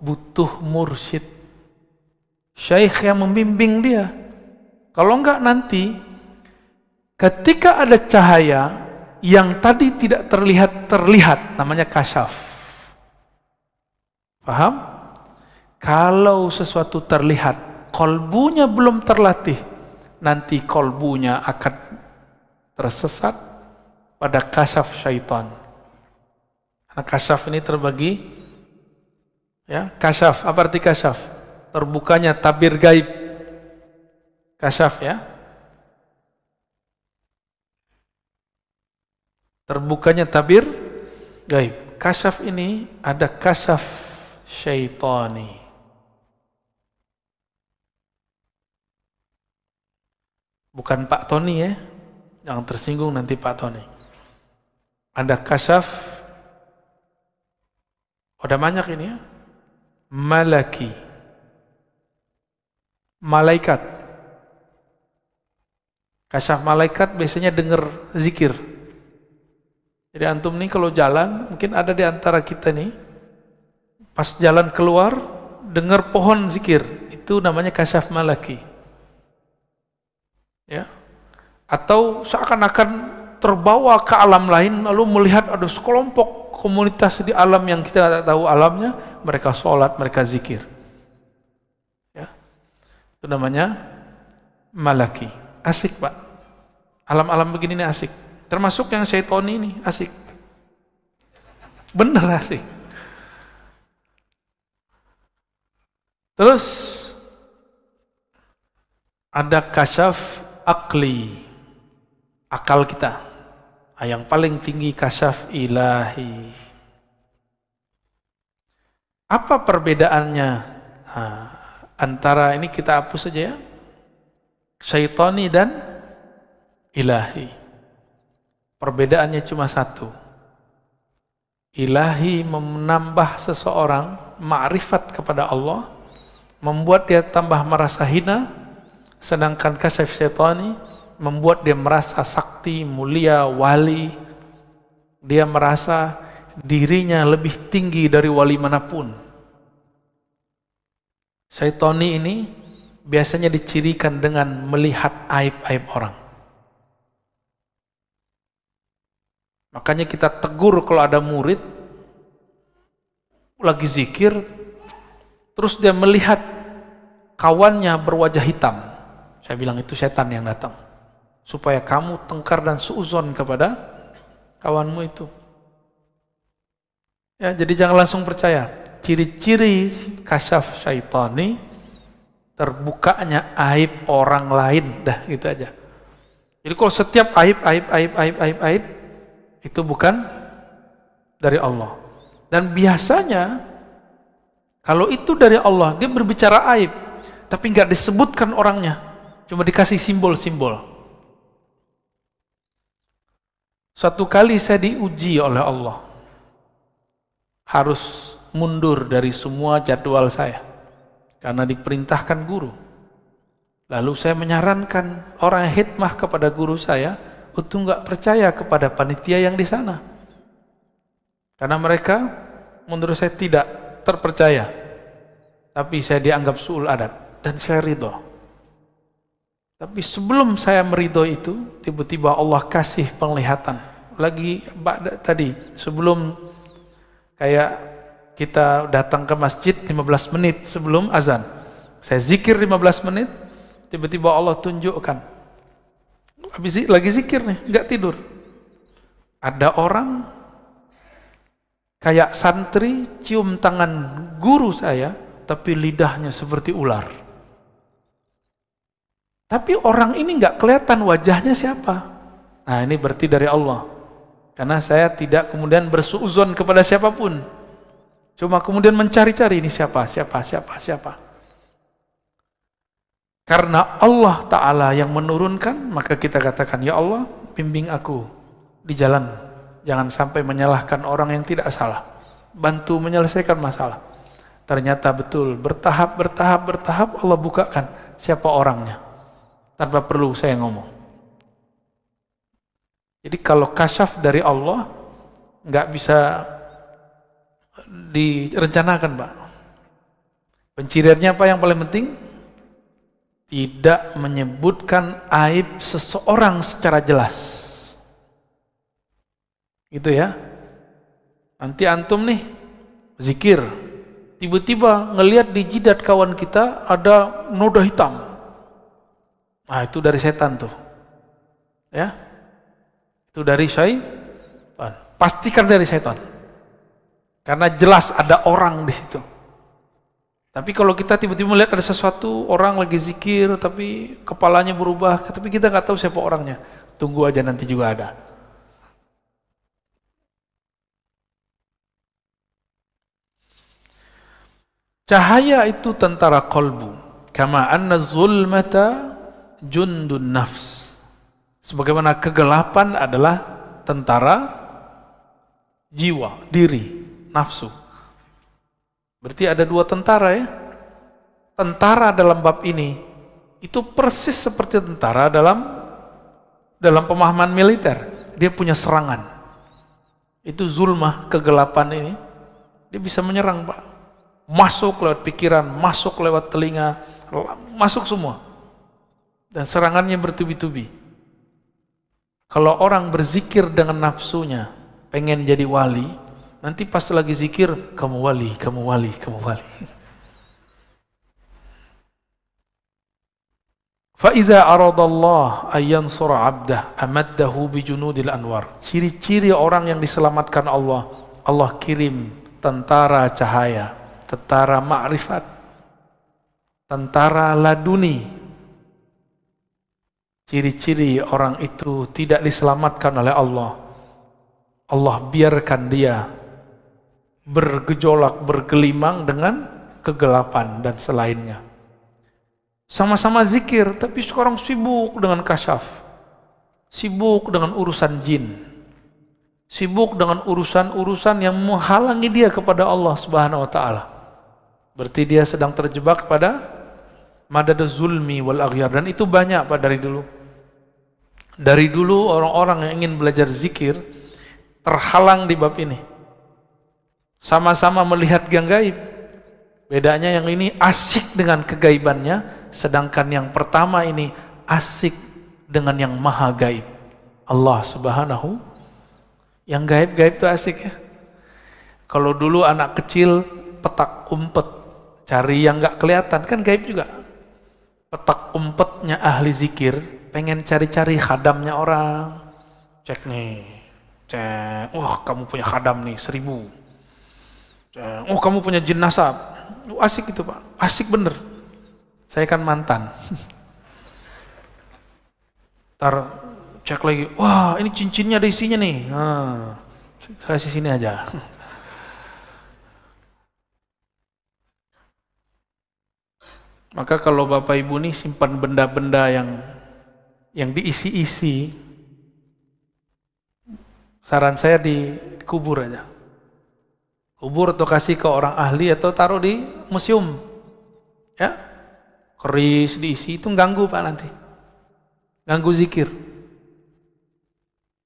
Butuh mursyid, syaikh yang membimbing dia. Kalau enggak nanti ketika ada cahaya yang tadi tidak terlihat, namanya kasyaf. Paham? Kalau sesuatu terlihat, kolbunya belum terlatih, nanti kolbunya akan tersesat pada kasyaf syaitan. Karena kasyaf ini terbagi, ya, kasyaf, apa arti kasyaf? Terbukanya tabir gaib. Kasyaf ya. Terbukanya tabir gaib. Kasyaf ini ada kasyaf syaitani. Bukan Pak Tony ya. Jangan tersinggung nanti Pak Tony. Ada kasyaf. Udah banyak ini ya. malaki, malaikat. Kasyaf malaikat biasanya dengar zikir. Jadi antum nih kalau jalan, mungkin ada di antara kita nih, pas jalan keluar, dengar pohon zikir, itu namanya kasyaf malaki. Ya. Atau seakan-akan terbawa ke alam lain, lalu melihat ada sekelompok komunitas di alam yang kita tak tahu alamnya, mereka sholat, mereka zikir. Ya. Itu namanya malaki. Asik Pak. Alam-alam begini nih asik. Termasuk yang syaitoni ini asik. Bener asik. Terus ada kasyaf akli, akal kita. Yang paling tinggi kasyaf ilahi. Apa perbedaannya antara ini, kita hapus saja ya, syaitoni dan ilahi. Perbedaannya cuma satu. Ilahi menambah seseorang ma'rifat kepada Allah, membuat dia tambah merasa hina, sedangkan kasyaf syaitani membuat dia merasa sakti, mulia, wali. Dia merasa dirinya lebih tinggi dari wali manapun. Syaitani ini biasanya dicirikan dengan melihat aib-aib orang. Makanya kita tegur kalau ada murid lagi zikir, terus dia melihat kawannya berwajah hitam. Saya bilang itu setan yang datang. Supaya kamu tengkar dan suuzon kepada kawanmu itu. Ya, jadi jangan langsung percaya. Ciri-ciri kasyaf syaitani, terbukanya aib orang lain, dah gitu aja. Jadi kalau setiap aib, itu bukan dari Allah. Dan biasanya kalau itu dari Allah, dia berbicara aib, tapi nggak disebutkan orangnya, cuma dikasih simbol-simbol. Suatu kali saya diuji oleh Allah, harus mundur dari semua jadwal saya karena diperintahkan guru. Lalu saya menyarankan orang yang khidmah kepada guru saya untuk nggak percaya kepada panitia yang di sana, karena mereka menurut saya tidak terpercaya. Tapi saya dianggap su'ul adab dan saya ridho. Tapi sebelum saya meridho itu, tiba-tiba Allah kasih penglihatan. Lagi tadi sebelum kayak kita datang ke masjid 15 menit sebelum azan, saya zikir 15 menit, tiba-tiba Allah tunjukkan. Habis lagi zikir nih, nggak tidur. Ada orang kayak santri cium tangan guru saya, tapi lidahnya seperti ular. Tapi orang ini nggak kelihatan wajahnya siapa. Nah ini berarti dari Allah. Karena saya tidak kemudian bersuuzon kepada siapapun. Cuma kemudian mencari-cari ini siapa. Karena Allah Ta'ala yang menurunkan, maka kita katakan, ya Allah, bimbing aku di jalan. Jangan sampai menyalahkan orang yang tidak salah. Bantu menyelesaikan masalah. Ternyata betul, bertahap Allah bukakan siapa orangnya. Tanpa perlu saya ngomong. Jadi kalau kasyaf dari Allah, nggak bisa direncanakan, Pak. Penciriannya apa yang paling penting? Tidak menyebutkan aib seseorang secara jelas. Gitu ya. Nanti antum nih zikir, tiba-tiba ngelihat di jidat kawan kita ada noda hitam. Nah, itu dari setan tuh. Ya. Itu dari syaitan. Pastikan dari setan. Karena jelas ada orang di situ. Tapi kalau kita tiba-tiba melihat ada sesuatu, orang lagi zikir, tapi kepalanya berubah, tapi kita nggak tahu siapa orangnya. Tunggu aja, nanti juga ada. Cahaya itu tentara qalbu. Kama anna zulmata jundun nafs. Sebagaimana kegelapan adalah tentara jiwa, diri, nafsu. Berarti ada dua tentara ya. Tentara dalam bab ini itu persis seperti tentara dalam pemahaman militer. Dia punya serangan. Itu zulmah, kegelapan ini. Dia bisa menyerang, Pak. Masuk lewat pikiran, masuk lewat telinga, masuk semua. Dan serangannya bertubi-tubi. Kalau orang berzikir dengan nafsunya, pengen jadi wali, nanti pas lagi zikir, kamu wali, kamu wali, kamu wali. فَإِذَا أَرَضَ اللَّهُ أَن يَنْصُرَ عَبْدَهُ أَمَدَّهُ بِجُنُودِ الْأَنْوَارِ. Ciri-ciri orang yang diselamatkan Allah, Allah kirim tentara cahaya, tentara ma'rifat, tentara laduni. Ciri-ciri orang itu tidak diselamatkan oleh Allah. Allah biarkan dia bergejolak, bergelimang dengan kegelapan dan selainnya. Sama-sama zikir, tapi sekarang sibuk dengan kasyaf, sibuk dengan urusan jin, sibuk dengan urusan-urusan yang menghalangi dia kepada Allah Subhanahu wa Ta'ala. Berarti dia sedang terjebak pada madadz zulmi wal aghyar, dan itu banyak Pak dari dulu. Dari dulu orang-orang yang ingin belajar zikir terhalang di bab ini. Sama-sama melihat yang gaib. Bedanya yang ini asik dengan kegaibannya, sedangkan yang pertama ini asik dengan yang maha gaib, Allah Subhanahu. Yang gaib-gaib itu asik ya. Kalau dulu anak kecil petak umpet, cari yang nggak kelihatan, kan gaib juga. Petak umpetnya ahli zikir, pengen cari-cari khadamnya orang. Cek nih, cek, wah kamu punya khadam nih 1000. Cek, oh kamu punya jin nasab. Asik itu Pak, asik bener. Saya kan mantan. Ntar cek lagi, wah ini cincinnya ada isinya nih. Nah, saya kasih sini aja. Maka kalau Bapak Ibu nih simpan benda-benda yang diisi-isi, saran saya dikubur aja. Kubur atau kasih ke orang ahli atau taruh di museum. Ya. Keris diisi, itu ganggu Pak nanti. Ganggu zikir.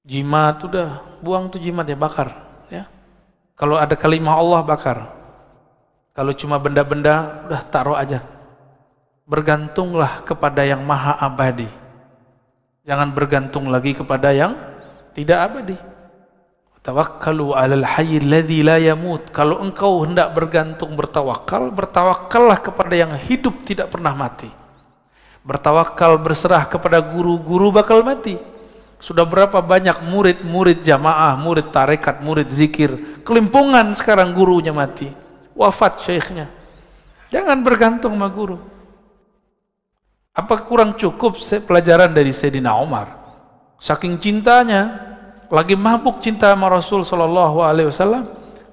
Jimat udah, buang tuh jimat ya, bakar, ya. Kalau ada kalimah Allah bakar. Kalau cuma benda-benda udah taruh aja. Bergantunglah kepada yang maha abadi. Jangan bergantung lagi kepada yang tidak abadi. Tawakkalu 'alal hayyil ladzi la yamut. Kalau engkau hendak bergantung bertawakal, bertawakallah kepada yang hidup tidak pernah mati. Bertawakal, berserah kepada guru-guru bakal mati. Sudah berapa banyak murid-murid jamaah, murid tarekat, murid zikir, kelimpungan sekarang gurunya mati, wafat syekhnya. Jangan bergantung sama guru. Apa kurang cukup pelajaran dari Sayyidina Umar? Saking cintanya, lagi mabuk cinta sama Rasul sallallahu alaihi wasallam,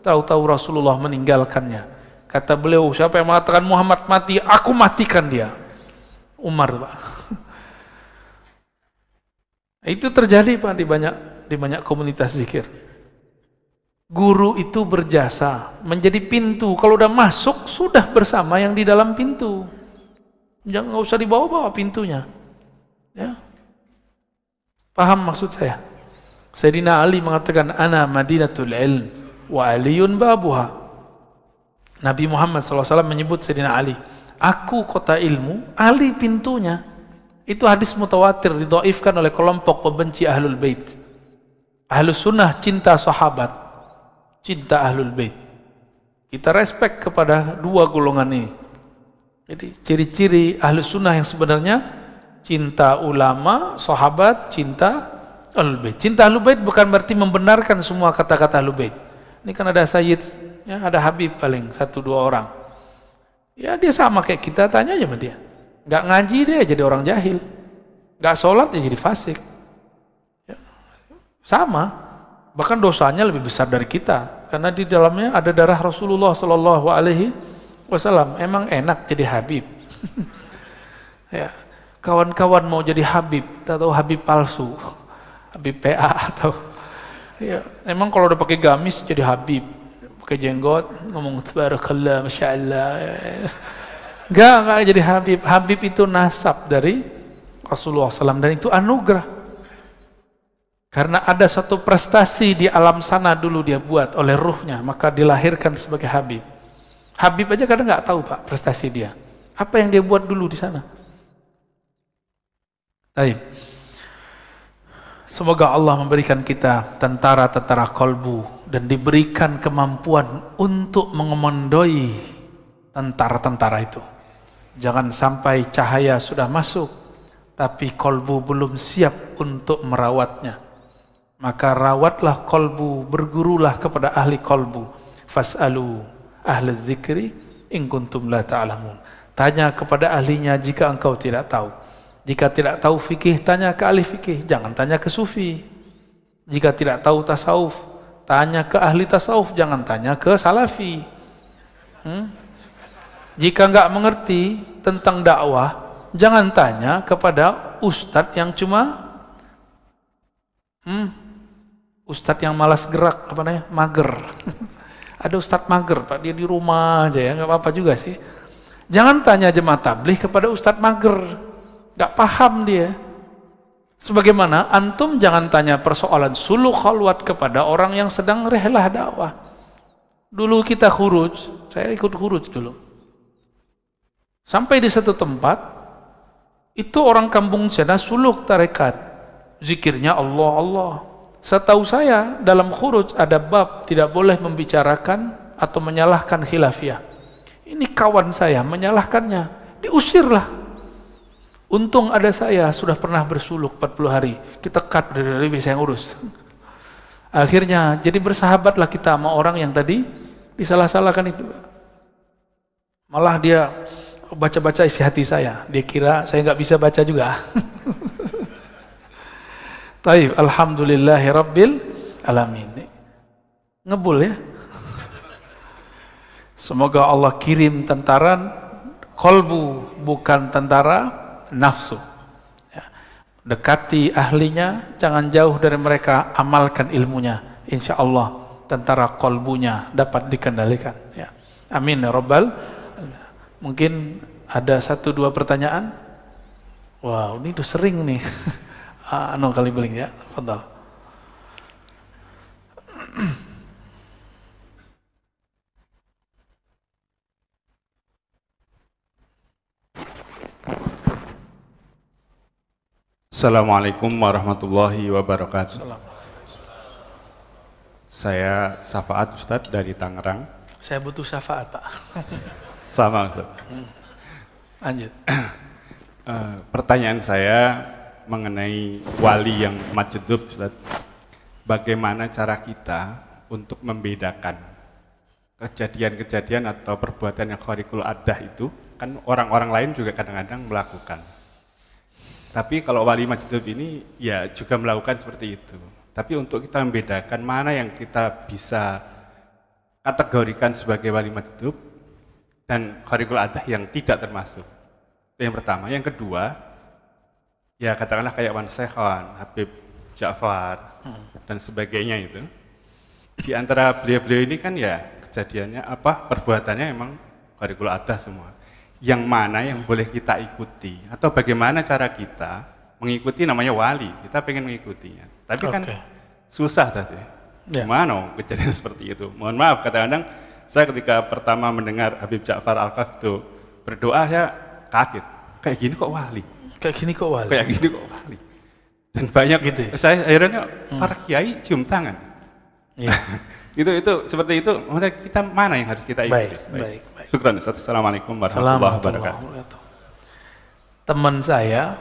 tahu-tahu Rasulullah meninggalkannya. Kata beliau, siapa yang mengatakan Muhammad mati, aku matikan dia. Umar, Pak. Itu terjadi Pak di banyak komunitas zikir. Guru itu berjasa menjadi pintu. Kalau udah masuk sudah bersama yang di dalam pintu. Jangan, nggak usah dibawa-bawa pintunya. Ya. Paham maksud saya? Sayyidina Ali mengatakan, ana madinatul ilm wa aliyun babuha. Nabi Muhammad SAW menyebut Sayyidina Ali, aku kota ilmu, Ali pintunya. Itu hadis mutawatir, didhaifkan oleh kelompok pembenci Ahlul Bait. Ahlus Sunnah cinta sahabat, cinta Ahlul Bait. Kita respect kepada dua golongan ini. Jadi ciri-ciri Ahlus Sunnah yang sebenarnya cinta ulama, sahabat, cinta Ahlul Bait. Cinta Ahlul Bait bukan berarti membenarkan semua kata-kata Ahlul Bait. Ini kan ada Sayyid, ya, ada Habib paling 1-2 orang. Ya dia sama kayak kita, tanya aja sama dia. Gak ngaji dia jadi orang jahil. Gak sholat dia jadi fasik. Ya, sama. Bahkan dosanya lebih besar dari kita. Karena di dalamnya ada darah Rasulullah Sallallahu Alaihi Wasallam. Emang enak jadi Habib. Ya, kawan-kawan mau jadi Habib, atau Habib palsu. Habib PA atau ya, emang kalau udah pakai gamis jadi Habib, pakai jenggot, ngomong tabarakallah, masya Allah. Enggak jadi Habib. Habib itu nasab dari Rasulullah SAW dan itu anugerah. Karena ada satu prestasi di alam sana dulu dia buat oleh ruhnya, maka dilahirkan sebagai Habib. Habib aja kadang nggak tahu Pak prestasi dia. Apa yang dia buat dulu di sana. Baik. Semoga Allah memberikan kita tentara-tentara kolbu dan diberikan kemampuan untuk mengemandoi tentara-tentara itu. Jangan sampai cahaya sudah masuk, tapi kolbu belum siap untuk merawatnya. Maka rawatlah kolbu, bergurulah kepada ahli kolbu. Fas'alu ahli dzikri in kuntum la ta'lamun. Tanya kepada ahlinya jika engkau tidak tahu. Jika tidak tahu fikih, tanya ke ahli fikih. Jangan tanya ke sufi. Jika tidak tahu tasawuf, tanya ke ahli tasawuf. Jangan tanya ke salafi. Jika enggak mengerti tentang dakwah, jangan tanya kepada ustadz yang cuma ustadz yang malas gerak, apa namanya, mager. Ada ustadz mager Pak, dia di rumah aja ya, nggak apa-apa juga sih. Jangan tanya jemaah tabligh kepada ustadz mager, nggak paham dia. Sebagaimana antum jangan tanya persoalan suluk khalwat kepada orang yang sedang rehlah dakwah. Dulu kita khuruj, saya ikut khuruj dulu. Sampai di satu tempat, itu orang kampung sana suluk tarekat, zikirnya Allah Allah. Setahu saya dalam khuruj ada bab tidak boleh membicarakan atau menyalahkan khilafiyah. Ini kawan saya menyalahkannya, diusirlah. Untung ada saya sudah pernah bersuluk 40 hari. Kita cut dari bisa yang urus. Akhirnya jadi bersahabatlah kita sama orang yang tadi disalah-salahkan itu. Malah dia baca-baca isi hati saya. Dia kira saya nggak bisa baca juga. Taib, alhamdulillahi rabbil alamin. Ngebul ya. Semoga Allah kirim tentara kolbu, bukan tentara nafsu. Ya. Dekati ahlinya, jangan jauh dari mereka, amalkan ilmunya. Insya Allah tentara kolbunya dapat dikendalikan. Ya. Amin ya rabbal. Mungkin ada 1-2 pertanyaan. Wow, ini tuh sering nih. Anu kali beling ya, fadal. Assalamualaikum warahmatullahi wabarakatuh. Saya Syafaat Ustadz dari Tangerang. Saya butuh syafaat Pak. Sama Ustadz. Lanjut. Pertanyaan saya mengenai wali yang majdub, Ustaz. Bagaimana cara kita untuk membedakan kejadian-kejadian atau perbuatan yang khariqul adah itu, kan orang-orang lain juga kadang-kadang melakukan. Tapi kalau wali majdub ini ya juga melakukan seperti itu. Tapi untuk kita membedakan mana yang kita bisa kategorikan sebagai wali majdub dan khariqul adah yang tidak termasuk. Itu yang pertama. Yang kedua, ya katakanlah kayak Wan Sekhan, Habib Ja'far dan sebagainya itu. Di antara beliau-beliau ini kan ya kejadiannya apa, perbuatannya memang khariqul adah semua. Yang mana yang boleh kita ikuti atau bagaimana cara kita mengikuti, namanya wali, kita pengen mengikutinya. Tapi kan susah tadi. Gimana kejadian seperti itu? Mohon maaf, kadang-kadang saya ketika pertama mendengar Habib Ja'far Al-Kaf itu berdoa, saya kaget. Kayak gini kok wali? Kayak gini kok wali? Kayak gini kok wali? Dan banyak gitu ya? Saya akhirnya para kiai cium tangan. Iya. itu seperti itu. Maksudnya kita mana yang harus kita ikuti? Baik. Syukran. Assalamualaikum warahmatullahi wabarakatuh. Teman saya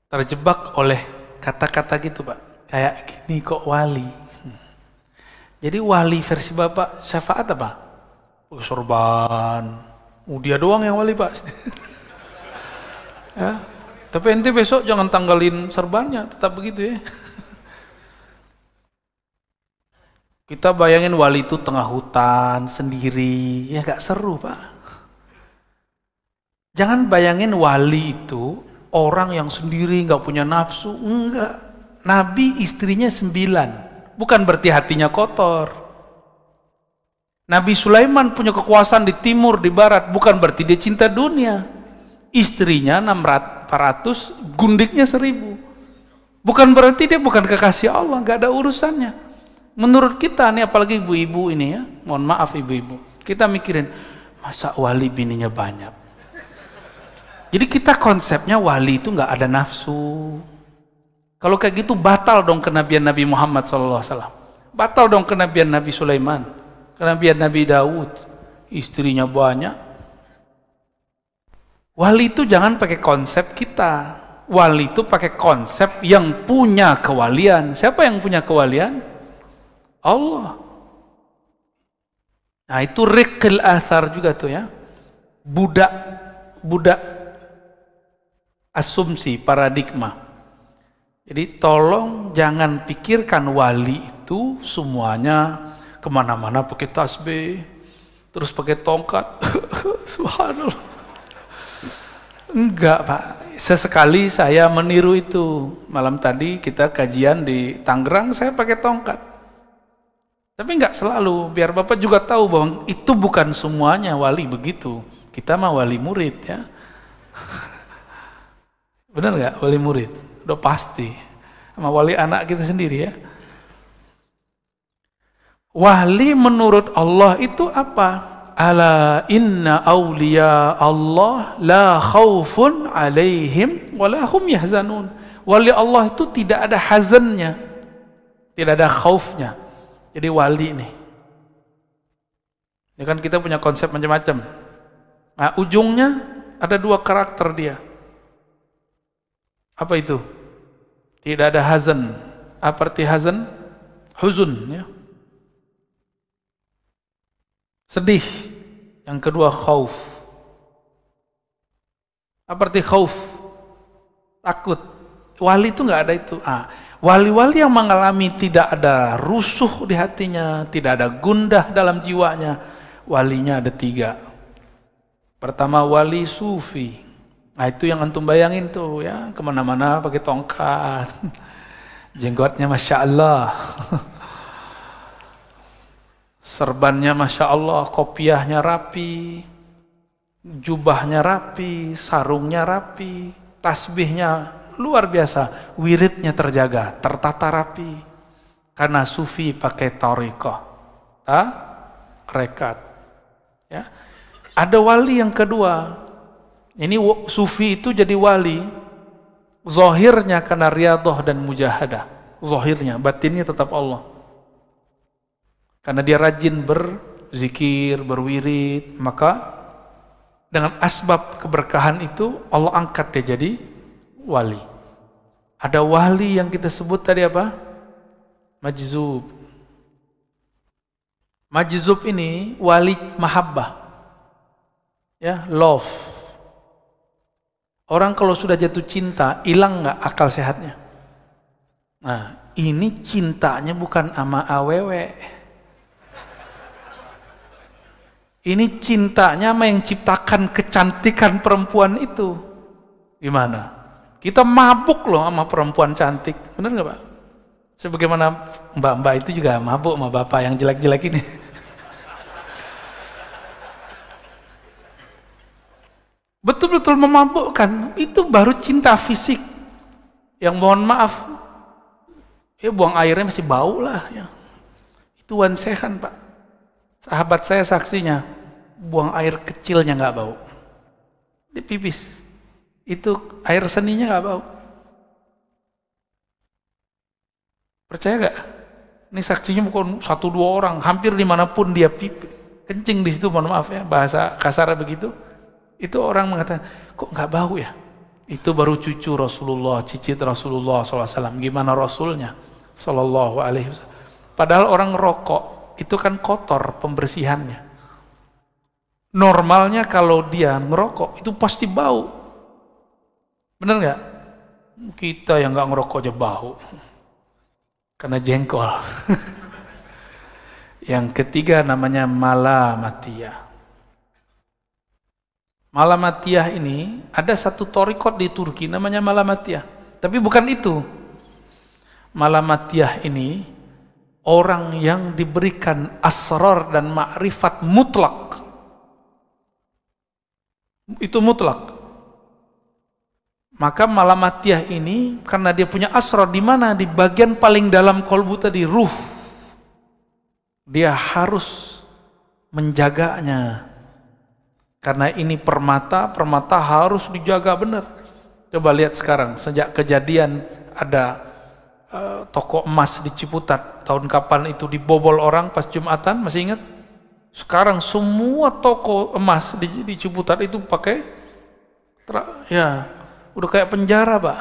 terjebak oleh kata-kata gitu Pak. Kayak gini kok wali? Jadi wali versi Bapak syafaat apa? Sorban. Dia doang yang wali Pak. Ya. Tapi ente besok jangan tanggalin serbannya, tetap begitu ya. Kita bayangin wali itu tengah hutan sendiri, ya gak seru Pak. Jangan bayangin wali itu orang yang sendiri gak punya nafsu, enggak. Nabi istrinya 9, bukan berarti hatinya kotor. Nabi Sulaiman punya kekuasaan di timur, di barat, bukan berarti dia cinta dunia. Istrinya 400, gundiknya 1000. Bukan berarti dia bukan kekasih Allah, nggak ada urusannya. Menurut kita nih, apalagi ibu-ibu ini ya, mohon maaf ibu-ibu, kita mikirin, masa wali bininya banyak? Jadi kita konsepnya wali itu nggak ada nafsu. Kalau kayak gitu batal dong kenabian Nabi Muhammad SAW. Batal dong kenabian Nabi Sulaiman, kenabian Nabi Daud, istrinya banyak. Wali itu jangan pakai konsep kita. Wali itu pakai konsep yang punya kewalian. Siapa yang punya kewalian? Allah. Nah itu riqil athar juga tuh ya. Budak asumsi, paradigma. Jadi tolong jangan pikirkan wali itu semuanya kemana-mana pakai tasbih, terus pakai tongkat. Subhanallah. Enggak Pak, sesekali saya meniru itu. Malam tadi kita kajian di Tangerang, saya pakai tongkat. Tapi enggak selalu, biar Bapak juga tahu bahwa itu bukan semuanya wali begitu. Kita mah wali murid ya. Benar nggak wali murid? Udah pasti. Sama wali anak kita sendiri ya. Wali menurut Allah itu apa? Ala inna awliya Allah la khawfun alaihim wa la hum yahzanun. Wali Allah itu tidak ada hazannya, tidak ada khaufnya. Jadi wali nih. Ini kan kita punya konsep macam-macam. Nah, ujungnya ada 2 karakter dia. Apa itu? Tidak ada hazan. Apa arti hazan? Huzun ya. Sedih. Yang kedua khauf. Apa arti khauf? Takut. Wali itu nggak ada itu. Wali-wali yang mengalami tidak ada rusuh di hatinya, tidak ada gundah dalam jiwanya, walinya ada 3. Pertama wali sufi. Nah itu yang antum bayangin tuh ya, kemana-mana pakai tongkat, jenggotnya Masya Allah, serbannya Masya Allah, kopiahnya rapi, jubahnya rapi, sarungnya rapi, tasbihnya luar biasa, wiridnya terjaga, tertata rapi, karena sufi pakai thariqah, rekat. Ya. Ada wali yang kedua. Ini sufi itu jadi wali, zahirnya karena riyadhah dan mujahadah, zahirnya, batinnya tetap Allah. Karena dia rajin berzikir, berwirid, maka dengan asbab keberkahan itu Allah angkat dia jadi wali. Ada wali yang kita sebut tadi apa? Majzub. Majzub ini wali mahabbah. Ya, love. Orang kalau sudah jatuh cinta, hilang nggak akal sehatnya? Nah, ini cintanya bukan sama awewe. Ini cintanya sama yang ciptakan kecantikan perempuan itu. Gimana? Kita mabuk loh sama perempuan cantik. Bener nggak Pak? Sebagaimana mbak-mbak itu juga mabuk sama bapak yang jelek-jelek ini. Betul-betul memabukkan, itu baru cinta fisik. Yang mohon maaf, ya buang airnya masih bau lah. Ya. Itu wansehan Pak. Sahabat saya saksinya, buang air kecilnya nggak bau. Dia pipis, itu air seninya nggak bau. Percaya nggak? Ini saksinya bukan 1-2 orang, hampir dimanapun dia pipis, kencing di situ, mohon maaf ya, bahasa kasar begitu. Itu orang mengatakan, kok nggak bau ya? Itu baru cucu Rasulullah, cicit Rasulullah SAW. Gimana Rasulnya? Sallallahu alaihi wasallam. Padahal orang rokok, itu kan kotor pembersihannya. Normalnya kalau dia ngerokok, itu pasti bau. Bener nggak? Kita yang nggak ngerokok aja bau. Karena jengkol. Yang ketiga namanya malamatiyah. Malamatiyah ini ada satu thariqat di Turki namanya Malamatiyah. Tapi bukan itu. Malamatiyah ini orang yang diberikan asrar dan ma'rifat mutlak. Itu mutlak. Maka malamatiyah ini karena dia punya asrar di mana? Di bagian paling dalam kolbu tadi, ruh. Dia harus menjaganya. Karena ini permata, permata harus dijaga benar. Coba lihat sekarang, sejak kejadian ada toko emas di Ciputat, tahun kapan itu dibobol orang pas Jumatan, masih ingat? Sekarang semua toko emas di Ciputat itu pakai, ya udah kayak penjara, Pak.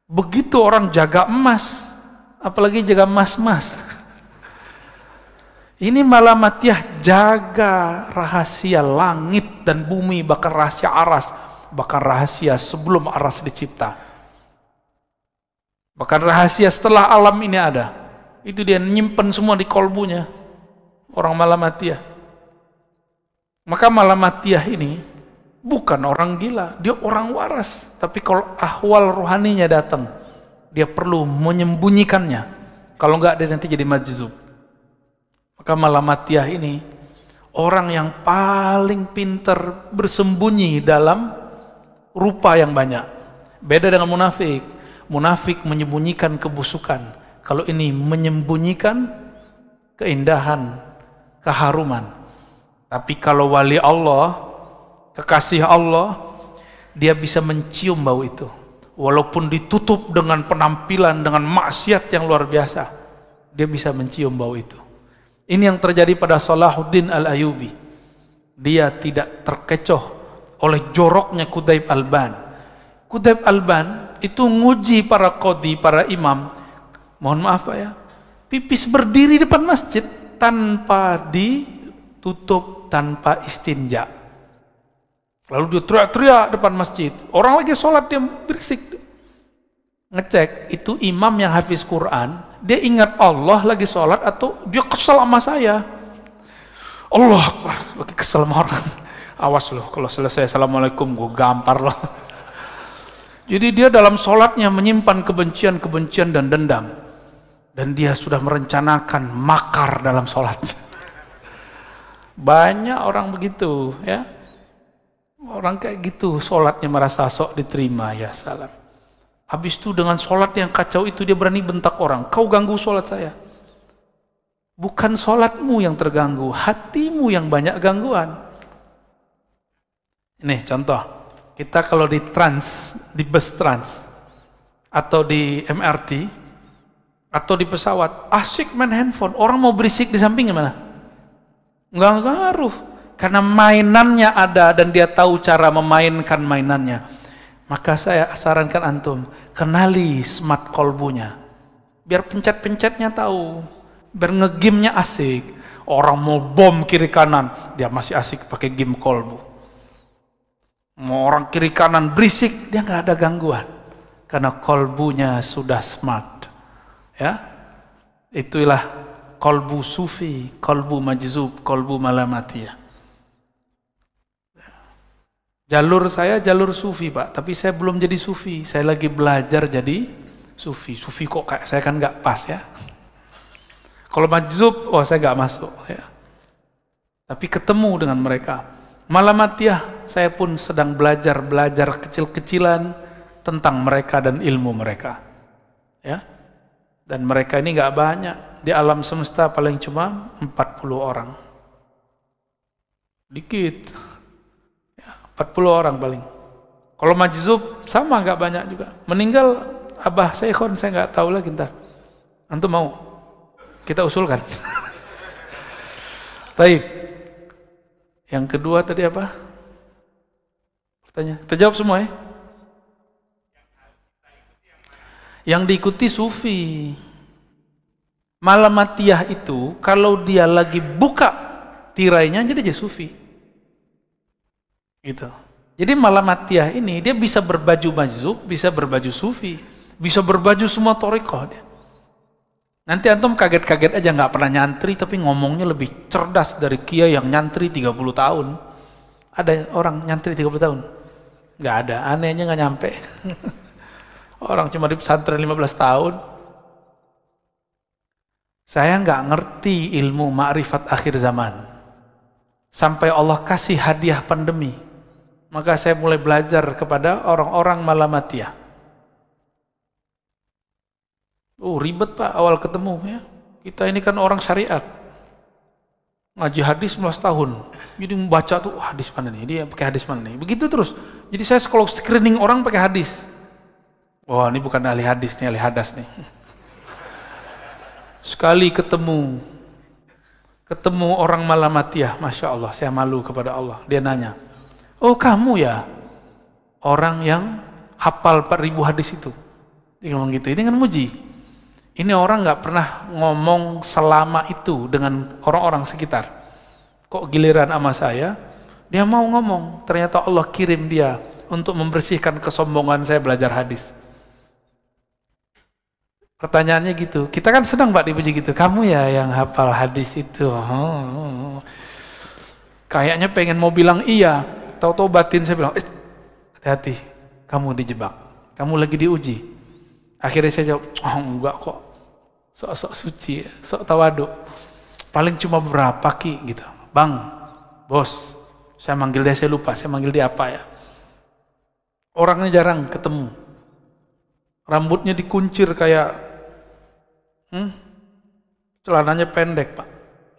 Begitu orang jaga emas, apalagi jaga emas-emas. Ini malamatiyah, jaga rahasia langit dan bumi, bahkan rahasia aras, bahkan rahasia sebelum aras dicipta, bahkan rahasia setelah alam ini ada. Itu dia nyimpen semua di kolbunya orang malamatiyah. Maka malamatiyah ini bukan orang gila, dia orang waras. Tapi kalau ahwal rohaninya datang, dia perlu menyembunyikannya. Kalau enggak, dia nanti jadi majzub. Maka malamatiyah ini orang yang paling pintar bersembunyi dalam rupa yang banyak. Beda dengan munafik. Munafik menyembunyikan kebusukan. Kalau ini menyembunyikan keindahan, keharuman. Tapi kalau wali Allah, kekasih Allah, dia bisa mencium bau itu. Walaupun ditutup dengan penampilan, dengan maksiat yang luar biasa, dia bisa mencium bau itu. Ini yang terjadi pada Salahuddin Al-Ayyubi. Dia tidak terkecoh oleh joroknya Qutaib Alban. Qutaib Alban itu nguji para qadhi, para imam. Mohon maaf Pak ya, pipis berdiri depan masjid tanpa ditutup, tanpa istinja. Lalu dia teriak-teriak depan masjid. Orang lagi sholat dia berisik. Ngecek, itu imam yang hafiz Quran, dia ingat Allah lagi sholat atau dia kesel sama saya. Allah Akbar, lagi kesel sama orang. Awas loh, kalau selesai Assalamualaikum gue gampar loh. Jadi dia dalam sholatnya menyimpan kebencian-kebencian dan dendam. Dan dia sudah merencanakan makar dalam sholat. Banyak orang begitu ya. Orang kayak gitu sholatnya merasa sok diterima, ya salam. Habis itu dengan sholat yang kacau itu dia berani bentak orang, kau ganggu sholat saya. Bukan sholatmu yang terganggu, hatimu yang banyak gangguan. Ini contoh, kita kalau di bus trans, atau di MRT, atau di pesawat, asyik main handphone, orang mau berisik di samping gimana? Nggak ngaruh, karena mainannya ada dan dia tahu cara memainkan mainannya. Maka saya sarankan antum, kenali smart kolbunya. Biar pencet-pencetnya tahu, biar ngegame-nya asik. Orang mau bom kiri kanan, dia masih asik pakai game kolbu. Mau orang kiri kanan berisik, dia nggak ada gangguan. Karena kolbunya sudah smart. Ya, itulah kolbu sufi, kolbu majzub, kolbu malamatiyah. Jalur saya jalur sufi Pak, tapi saya belum jadi sufi. Saya lagi belajar jadi sufi. Sufi kok kayak saya kan nggak pas ya. Kalau majzub, oh saya nggak masuk ya. Tapi ketemu dengan mereka. Malamatiyah, saya pun sedang belajar kecil-kecilan tentang mereka dan ilmu mereka. Ya. Dan mereka ini nggak banyak. Di alam semesta paling cuma 40 orang. Dikit. 40 orang paling. Kalau majzub sama nggak banyak juga. Meninggal Abah Syekhon saya nggak tahu lagi ntar. Antum mau? Kita usulkan. Baik. Yang kedua tadi apa? Pertanyaan. Terjawab semua ya? Yang diikuti sufi. Malamatiyah itu kalau dia lagi buka tirainya jadi sufi. Gitu. Jadi malamatiyah ini dia bisa berbaju majzub, bisa berbaju sufi, bisa berbaju semua thariqah dia. Nanti antum kaget-kaget aja nggak pernah nyantri tapi ngomongnya lebih cerdas dari kiai yang nyantri 30 tahun. Ada orang nyantri 30 tahun? Nggak ada, anehnya nggak nyampe. Orang cuma di pesantren 15 tahun. Saya nggak ngerti ilmu ma'rifat akhir zaman. Sampai Allah kasih hadiah pandemi. Maka saya mulai belajar kepada orang-orang Malamatiyah. Oh ribet Pak awal ketemu ya. Kita ini kan orang syariat. Ngaji hadis 15 tahun. Jadi membaca tuh hadis mana nih, dia pakai hadis mana nih. Begitu terus. Jadi saya kalau screening orang pakai hadis. Wah ini bukan ahli hadis nih, ahli hadas nih. Sekali ketemu orang Malamatiyah, Masya Allah, saya malu kepada Allah. Dia nanya, oh kamu ya orang yang hafal 4.000 hadis itu. Dia ngomong gitu, ini kan muji. Ini orang nggak pernah ngomong selama itu dengan orang-orang sekitar. Kok giliran sama saya, dia mau ngomong. Ternyata Allah kirim dia untuk membersihkan kesombongan saya belajar hadis. Pertanyaannya gitu, kita kan senang Pak dipuji gitu. Kamu ya yang hafal hadis itu. Kayaknya pengen mau bilang iya. Tahu-tahu batin saya bilang, hati-hati, kamu dijebak. Kamu lagi diuji. Akhirnya saya jawab, oh enggak kok. Sok-sok suci, sok tawaduk. Paling cuma berapa Ki gitu. Bang, bos, saya manggil dia, saya lupa, saya manggil dia apa ya. Orangnya jarang ketemu. Rambutnya dikuncir kayak, celananya pendek Pak.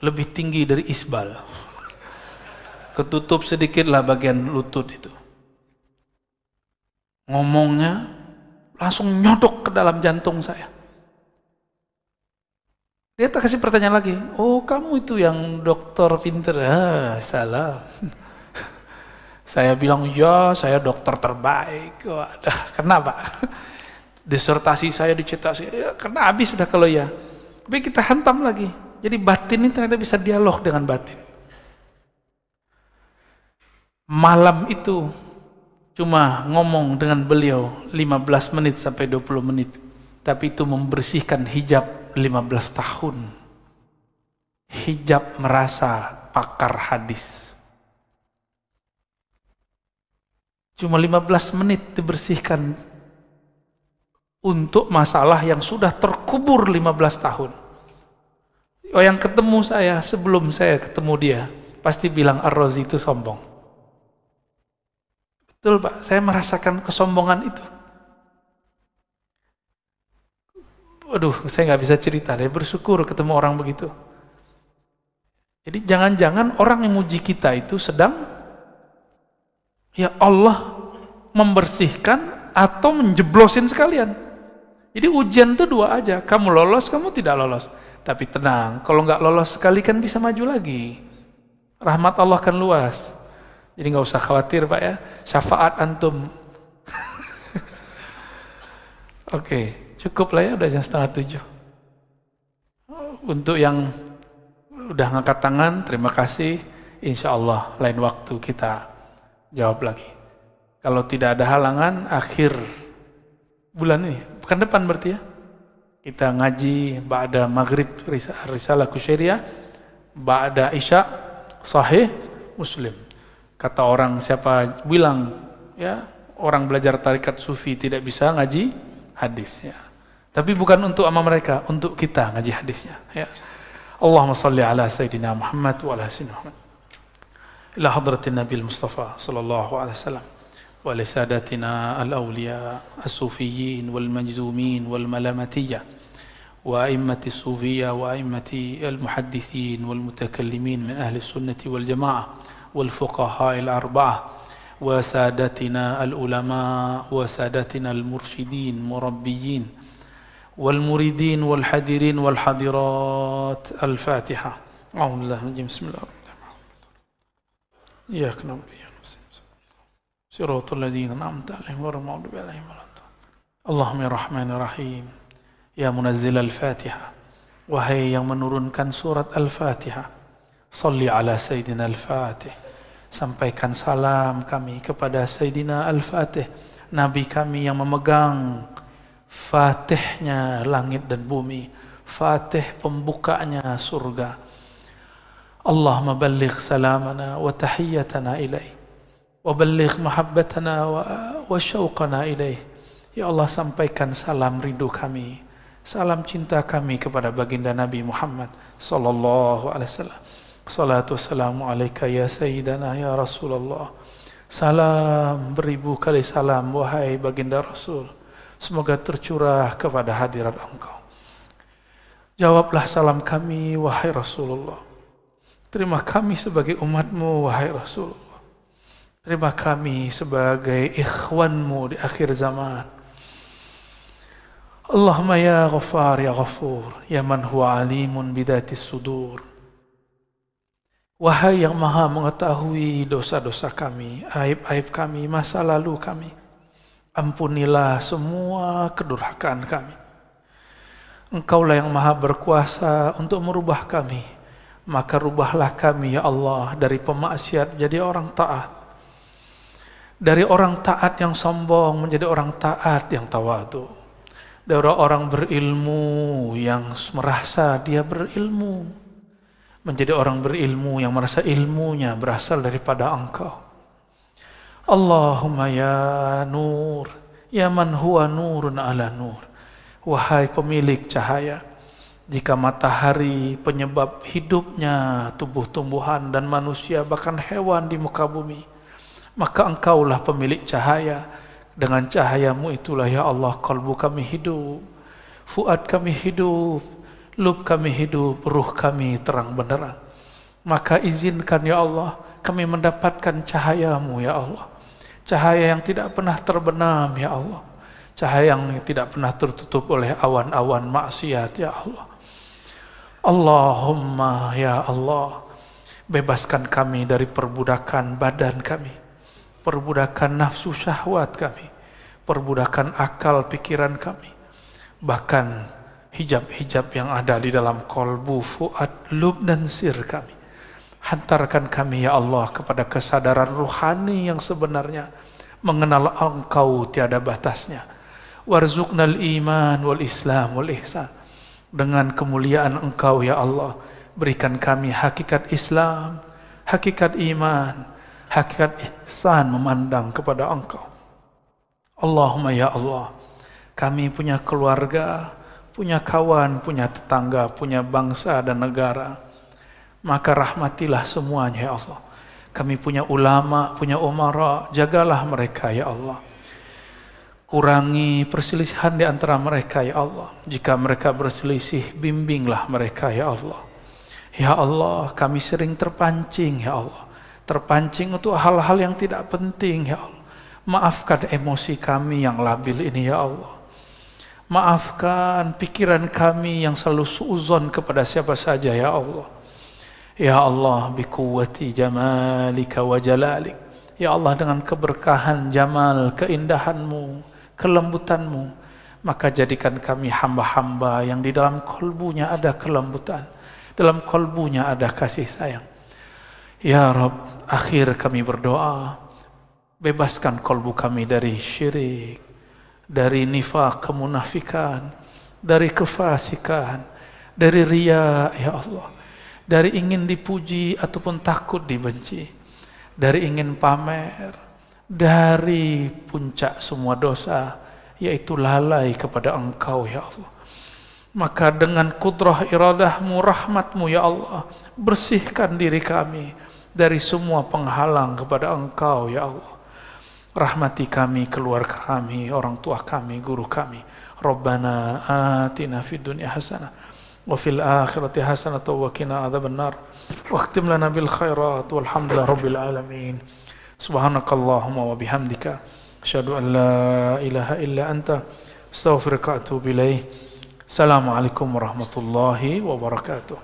Lebih tinggi dari isbal. Ketutup sedikit lah bagian lutut itu. Ngomongnya langsung nyodok ke dalam jantung saya. Dia tak kasih pertanyaan lagi. Oh kamu itu yang dokter pinter. Salah. Saya bilang ya saya dokter terbaik. Wadah, kenapa? Disertasi saya dicetak. Ya, karena habis sudah kalau ya. Tapi kita hantam lagi. Jadi batin ini ternyata bisa dialog dengan batin. Malam itu cuma ngomong dengan beliau 15 menit sampai 20 menit. Tapi itu membersihkan hijab 15 tahun. Hijab merasa pakar hadis. Cuma 15 menit dibersihkan untuk masalah yang sudah terkubur 15 tahun. Oh, yang ketemu saya sebelum saya ketemu dia pasti bilang Ar-Razi itu sombong. Betul Pak, saya merasakan kesombongan itu. Waduh, saya nggak bisa cerita deh, bersyukur ketemu orang begitu. Jadi jangan-jangan orang yang muji kita itu sedang ya Allah membersihkan atau menjeblosin sekalian. Jadi ujian itu dua aja, kamu lolos, kamu tidak lolos. Tapi tenang, kalau nggak lolos sekali kan bisa maju lagi. Rahmat Allah kan luas. Jadi nggak usah khawatir Pak ya, syafaat antum. Oke. Cukup lah ya, udah jam 6:30. Untuk yang udah ngangkat tangan, terima kasih. Insya Allah lain waktu kita jawab lagi. Kalau tidak ada halangan, akhir bulan ini, bukan depan berarti ya. Kita ngaji ba'da maghrib Risalah Kusyairiyah, ba'da isya Sahih Muslim. Kata orang siapa bilang ya orang belajar tarikat sufi tidak bisa ngaji hadis ya. Tapi bukan untuk ama mereka, untuk kita ngaji hadisnya ya. Allahumma salli ala Sayyidina Muhammad wa ala Sayyidina Muhammad. Ila hadratin Nabi Mustafa sallallahu alaihi wasallam wa ala sadatina al-awliya as-sufiyyin wal majzumin wal malamatiyya wa a'immati as-sufiyya wa a'immati al-muhaddithin wal mutakallimin min ahli sunnati wal jamaah wal fuqaha al-arba'ah wa sadatina al-ulama wa sadatina al-mursyidin murabbiyin والمريدين والحاضرين والحاضرات الفاتحة أعوذ بالله من الرجيم بسم الله الرحمن الرحيم إياك نعبد وإياك نستعين صراط الذين أنعمت عليهم غير المغضوب عليهم ولا الضالين اللهم يا رحمن الرحيم يا منزل الفاتحة وهي yang menurunkan surat Al-Fatihah salli ala Sayyidina Al-Fatih sampaikan salam kami kepada Sayyidina Al-Fatih Nabi kami yang memegang Fatihnya langit dan bumi, Fatih pembukanya surga. Allahumma balligh salamana wa tahiyyatana ilaih, wa balligh mahabbatana wa syauqana ilaih. Ya Allah sampaikan salam rindu kami, salam cinta kami kepada baginda Nabi Muhammad sallallahu alaihi wasallam. Salatu wassalamu alaika ya sayyidana ya Rasulullah. Salam beribu kali salam wahai baginda Rasul, semoga tercurah kepada hadirat engkau. Jawablah salam kami wahai Rasulullah. Terima kami sebagai umatmu wahai Rasulullah. Terima kami sebagai ikhwanmu di akhir zaman. Allahumma ya Ghaffar ya Ghafur ya man huwa alimun bidatis sudur. Wahai yang maha mengetahui dosa-dosa kami, aib-aib kami, masa lalu kami. Ampunilah semua kedurhakaan kami. Engkaulah yang maha berkuasa untuk merubah kami. Maka rubahlah kami ya Allah dari pemaksiat jadi orang taat. Dari orang taat yang sombong menjadi orang taat yang tawadu. Dari orang berilmu yang merasa dia berilmu menjadi orang berilmu yang merasa ilmunya berasal daripada engkau. Allahumma ya nur, ya man huwa nurun ala nur. Wahai pemilik cahaya, jika matahari penyebab hidupnya tumbuh-tumbuhan dan manusia bahkan hewan di muka bumi, maka engkaulah pemilik cahaya. Dengan cahayamu itulah ya Allah kalbu kami hidup, fuad kami hidup, lub kami hidup, ruh kami terang benderang. Maka izinkan ya Allah kami mendapatkan cahayamu ya Allah. Cahaya yang tidak pernah terbenam ya Allah. Cahaya yang tidak pernah tertutup oleh awan-awan maksiat ya Allah. Allahumma ya Allah, bebaskan kami dari perbudakan badan kami, perbudakan nafsu syahwat kami, perbudakan akal pikiran kami, bahkan hijab-hijab yang ada di dalam kolbu, fuad, lub dan sir kami. Hantarkan kami ya Allah kepada kesadaran ruhani yang sebenarnya, mengenal engkau tiada batasnya. Warzuqnal iman wal islam wal ihsan. Dengan kemuliaan engkau ya Allah, berikan kami hakikat Islam, hakikat iman, hakikat ihsan memandang kepada engkau. Allahumma ya Allah, kami punya keluarga, punya kawan, punya tetangga, punya bangsa dan negara. Maka rahmatilah semuanya ya Allah. Kami punya ulama, punya umara, jagalah mereka ya Allah. Kurangi perselisihan di antara mereka ya Allah. Jika mereka berselisih, bimbinglah mereka ya Allah. Ya Allah, kami sering terpancing ya Allah. Terpancing untuk hal-hal yang tidak penting ya Allah. Maafkan emosi kami yang labil ini ya Allah. Maafkan pikiran kami yang selalu suuzon kepada siapa saja ya Allah. Ya Allah, biquwwati jamalika wa jalalik. Ya Allah, dengan keberkahan jamal, keindahanmu, kelembutanmu, maka jadikan kami hamba-hamba yang di dalam kolbunya ada kelembutan, dalam kolbunya ada kasih sayang. Ya Rabb, akhir kami berdoa, bebaskan kolbu kami dari syirik, dari nifaq, kemunafikan, dari kefasikan, dari riya ya Allah, dari ingin dipuji ataupun takut dibenci, dari ingin pamer, dari puncak semua dosa, yaitu lalai kepada engkau ya Allah. Maka dengan kudrah iradahmu, rahmatmu ya Allah, bersihkan diri kami dari semua penghalang kepada engkau ya Allah. Rahmati kami, keluarga kami, orang tua kami, guru kami. Rabbana atina fid dunya hasanah wa fil akhirati hasanah wa qina adzabannar. Waqtim lana bil khairat walhamdulillahi rabbil alamin. Subhanakallahumma wa bihamdika asyhadu an la ilaha illa anta astaghfiruka wa atubu ilaik. Assalamualaikum warahmatullahi wabarakatuh.